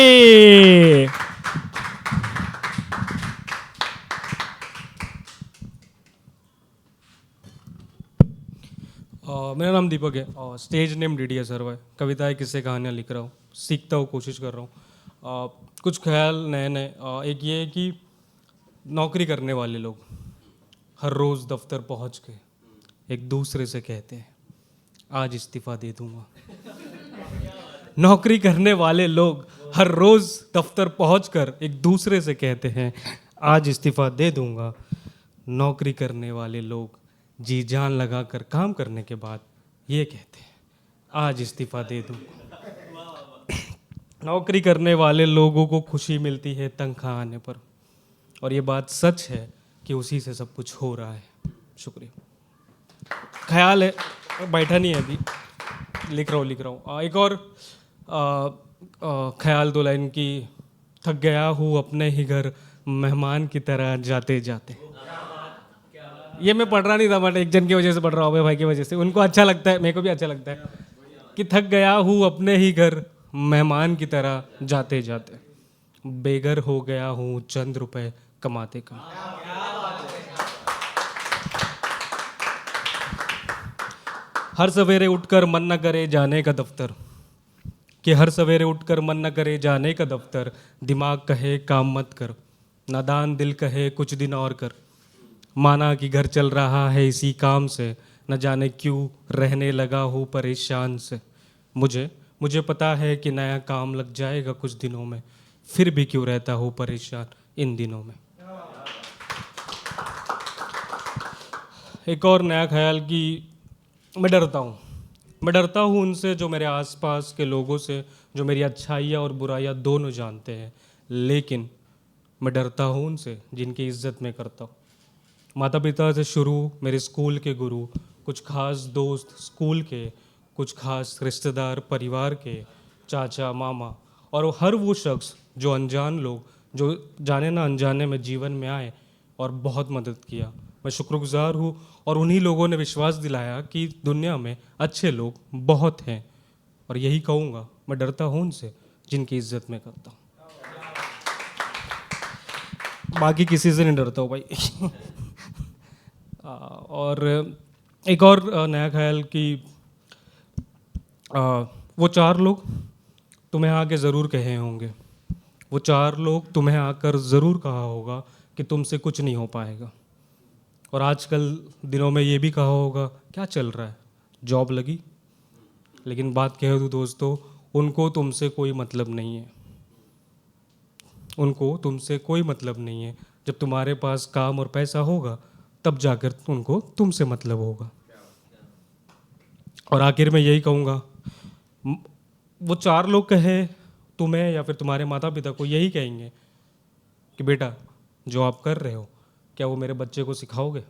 मेरा नाम दीपक है और स्टेज नेम डीडी है सर्वर। कविताएं, किस्से, कहानियाँ लिख रहा हूँ, सीखता हूँ, कोशिश कर रहा हूँ। कुछ ख्याल नए नए। एक ये है कि नौकरी करने वाले लोग हर रोज़ दफ्तर पहुँच के एक दूसरे से कहते हैं आज इस्तीफ़ा दे दूँगा। नौकरी करने वाले लोग हर रोज़ दफ्तर पहुँच कर एक दूसरे से कहते हैं आज इस्तीफ़ा दे दूंगा। नौकरी करने वाले लोग जी जान लगा कर काम करने के बाद ये कहते हैं आज इस्तीफ़ा दे दूंगा। नौकरी करने वाले लोगों को खुशी मिलती है तनख्वाह आने पर, और ये बात सच है कि उसी से सब कुछ हो रहा है। शुक्रिया। ख्याल है, बैठा नहीं है अभी, लिख रहा हूँ। एक और ख्याल 2 लाइन की। थक गया हूँ अपने ही घर मेहमान की तरह जाते जाते। ये मैं पढ़ रहा नहीं था, बट एक जन की वजह से पढ़ रहा हूँ, अभय भाई की वजह से। उनको अच्छा लगता है, मेरे को भी अच्छा लगता है कि थक गया हूँ अपने ही घर मेहमान की तरह जाते जाते, बेघर हो गया हूँ चंद रुपए कमाते कमाते। हर सवेरे उठकर मन न करे जाने का दफ्तर, कि हर सवेरे उठकर मन न करे जाने का दफ्तर। दिमाग कहे काम मत कर, नादान दिल कहे कुछ दिन और कर। माना कि घर चल रहा है इसी काम से, न जाने क्यों रहने लगा हूँ परेशान से। मुझे पता है कि नया काम लग जाएगा कुछ दिनों में, फिर भी क्यों रहता हूँ परेशान इन दिनों में। एक और नया ख्याल कि मैं डरता हूँ उनसे जो मेरे आसपास के लोगों से, जो मेरी अच्छाइयाँ और बुराइयाँ दोनों जानते हैं। लेकिन मैं डरता हूँ उनसे जिनकी इज्जत मैं करता हूँ। माता पिता से शुरू, मेरे स्कूल के गुरु, कुछ खास दोस्त स्कूल के, कुछ खास रिश्तेदार परिवार के, चाचा मामा, और हर वो शख्स जो अनजान लोग, जो जाने ना अनजाने में जीवन में आए और बहुत मदद किया। मैं शुक्रगुजार हूँ, और उन्हीं लोगों ने विश्वास दिलाया कि दुनिया में अच्छे लोग बहुत हैं। और यही कहूँगा, मैं डरता हूँ उनसे जिनकी इज्जत मैं करता हूँ। बाकी किसी से नहीं डरता हूँ भाई। और एक और नया ख्याल कि वो 4 लोग तुम्हें आके ज़रूर कहे होंगे, वो 4 लोग तुम्हें आकर ज़रूर कहा होगा कि तुमसे कुछ नहीं हो पाएगा। और आजकल दिनों में ये भी कहा होगा क्या चल रहा है, जॉब लगी। लेकिन बात कह दूँ दोस्तों, उनको तुमसे कोई मतलब नहीं है, उनको तुमसे कोई मतलब नहीं है। जब तुम्हारे पास काम और पैसा होगा तब जाकर उनको तुमसे मतलब होगा। और आखिर में यही कहूँगा, वो 4 लोग कहे तुम्हें या फिर तुम्हारे माता पिता को यही कहेंगे कि बेटा जो आप कर रहे हो क्या वो मेरे बच्चे को सिखाओगे।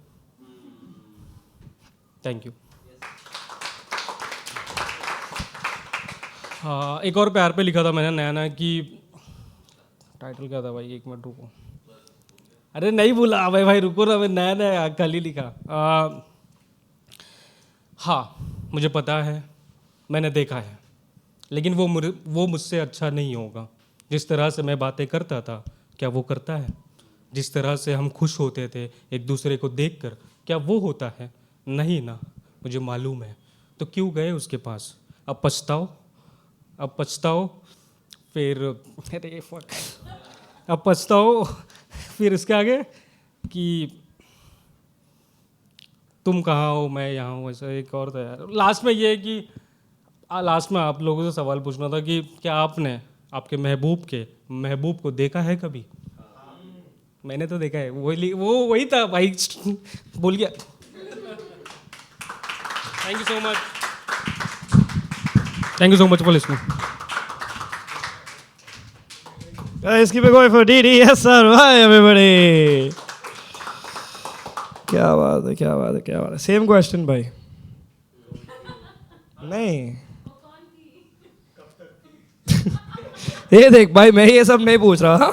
Thank you. हाँ, एक और प्यार पे लिखा था मैंने नया नया कि टाइटल क्या था भाई, 1 मिनट रुको। अरे नहीं बोला भाई रुको ना, मैं नया नया कल ही लिखा। हाँ मुझे पता है, मैंने देखा है, लेकिन वो मुझसे अच्छा नहीं होगा। जिस तरह से मैं बातें करता था क्या वो करता है? जिस तरह से हम खुश होते थे एक दूसरे को देखकर क्या वो होता है? नहीं ना, मुझे मालूम है। तो क्यों गए उसके पास? अब पछताओ फिर, अरे फक, अब पछताओ फिर इसके आगे कि तुम कहाँ हो मैं यहाँ हूँ। ऐसा एक और था यार। लास्ट में ये है कि लास्ट में आप लोगों से सवाल पूछना था कि क्या आपने आपके महबूब को देखा है कभी? मैंने तो देखा है, वही था भाई, भूल गया। Thank you so much for listening. Guys, keep it going for DD. Yes, sir. Hi, everybody. क्या बात है। Same question, भाई। नहीं। ये देख भाई, मैं ये सब नहीं पूछ रहा।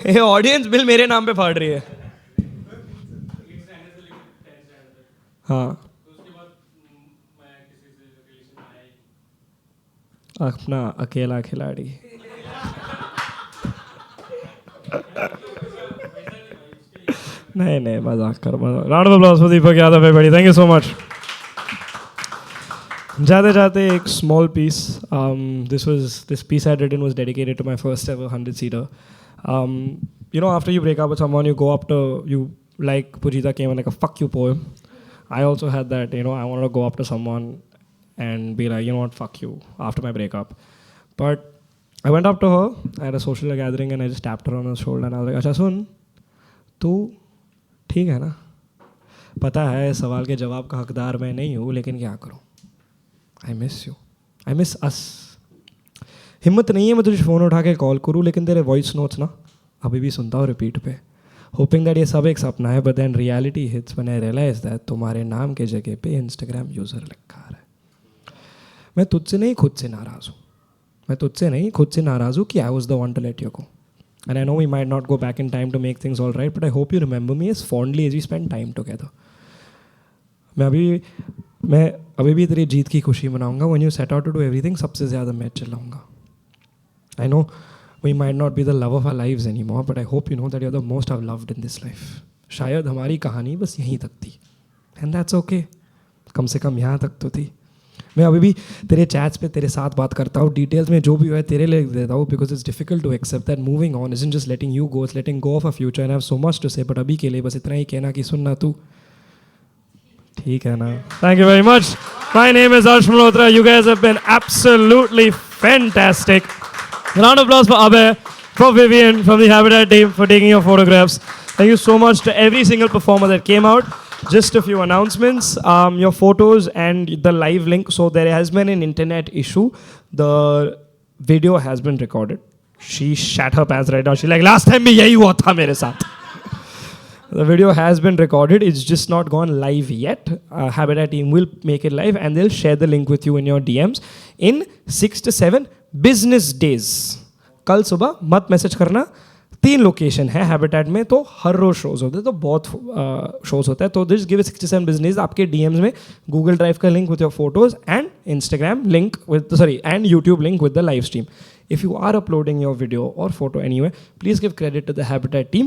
ये ऑडियंस बिल मेरे नाम पे फाड़ रही है। हाँ। अपना अकेला खिलाड़ी। नहीं मजाक कर। Round of applause for Deepak Yadav everybody. Thank you so much. जाते एक small piece. This piece I had written was dedicated to my first ever 100-seater. You know, after you break up with someone, you go up to you, like Pujita came and like a fuck you poem. I also had that. You know, I wanted to go up to someone and be like, you know what, fuck you after my breakup. But I went up to her at a social gathering and I just tapped her on the shoulder and I was like, Acha sun, तू ठीक है ना? पता है सवाल के जवाब का हकदार मैं नहीं हूँ, लेकिन क्या करूँ? I miss you, I miss us. हिम्मत नहीं है मैं तुझे फ़ोन उठा के कॉल करूँ, लेकिन तेरे वॉइस नोट्स ना अभी भी सुनता हूँ रिपीट पे, होपिंग दैट ये सब एक सपना है. But then reality hits when I realize that तुम्हारे नाम के जगह पे इंस्टाग्राम यूज़र लिखा है. मैं तुझसे नहीं खुद से नाराज़ हूँ, मैं तुझसे नहीं खुद से नाराज़ हूँ कि I was the one to let you go. And I know we might not go back in time to make things all right, but I hope you remember me as fondly as we spend time together. मैं अभी भी तेरी जीत की खुशी मनाऊंगा. When you set out to do everything, सबसे ज़्यादा मैं चिल्लाऊंगा. I know we might not be the love of our lives any more, but I hope you know that you are the most I loved in this life. शायद हमारी कहानी बस यहीं तक थी, एंड दैट्स ओके. कम से कम यहाँ तक तो थी. मैं अभी भी तेरे चैट्स पे तेरे साथ बात करता हूँ, डिटेल्स में जो भी है तेरे लिए देता हूँ, because it's difficult to accept that moving on isn't just letting you go, it's letting go of a future. And I have so much to say, but अभी के लिए बस इतना ही कहना कि सुनना तू ठीक है ना. Thank you very much. My name is Arsh Malhotra. You guys have been absolutely fantastic. Round of applause for Abhay, for Vivian, from the Habitat team for taking your photographs. Thank you so much to every single performer that came out. Just a few announcements. Your photos and the live link. So there has been an internet issue. The video has been recorded. She shat her pants right now. She's like, last time भी यही हुआ था मेरे साथ. The video has been recorded. It's just not gone live yet. Habitat team will make it live and they'll share the link with you in your DMs in 6 to 7 business days. कल सुबह मत मैसेज करना. 3 लोकेशन है हैबिटेट में, तो हर रोज शोज होते हैं, तो बहुत शोज होता है. तो दिस गिव 67 बिजनेस आपके डीएम्स में गूगल ड्राइव का link with your photos and Instagram link with and YouTube link with the live stream. If you are uploading your video or photo anywhere, please give credit to the Habitat team.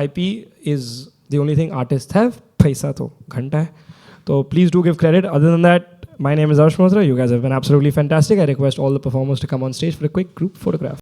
IP is the only thing artists have. Paisa to ghanta hai. So please do give credit. Other than that, my name is Arsh Mosra. You guys have been absolutely fantastic. I request all the performers to come on stage for a quick group photograph.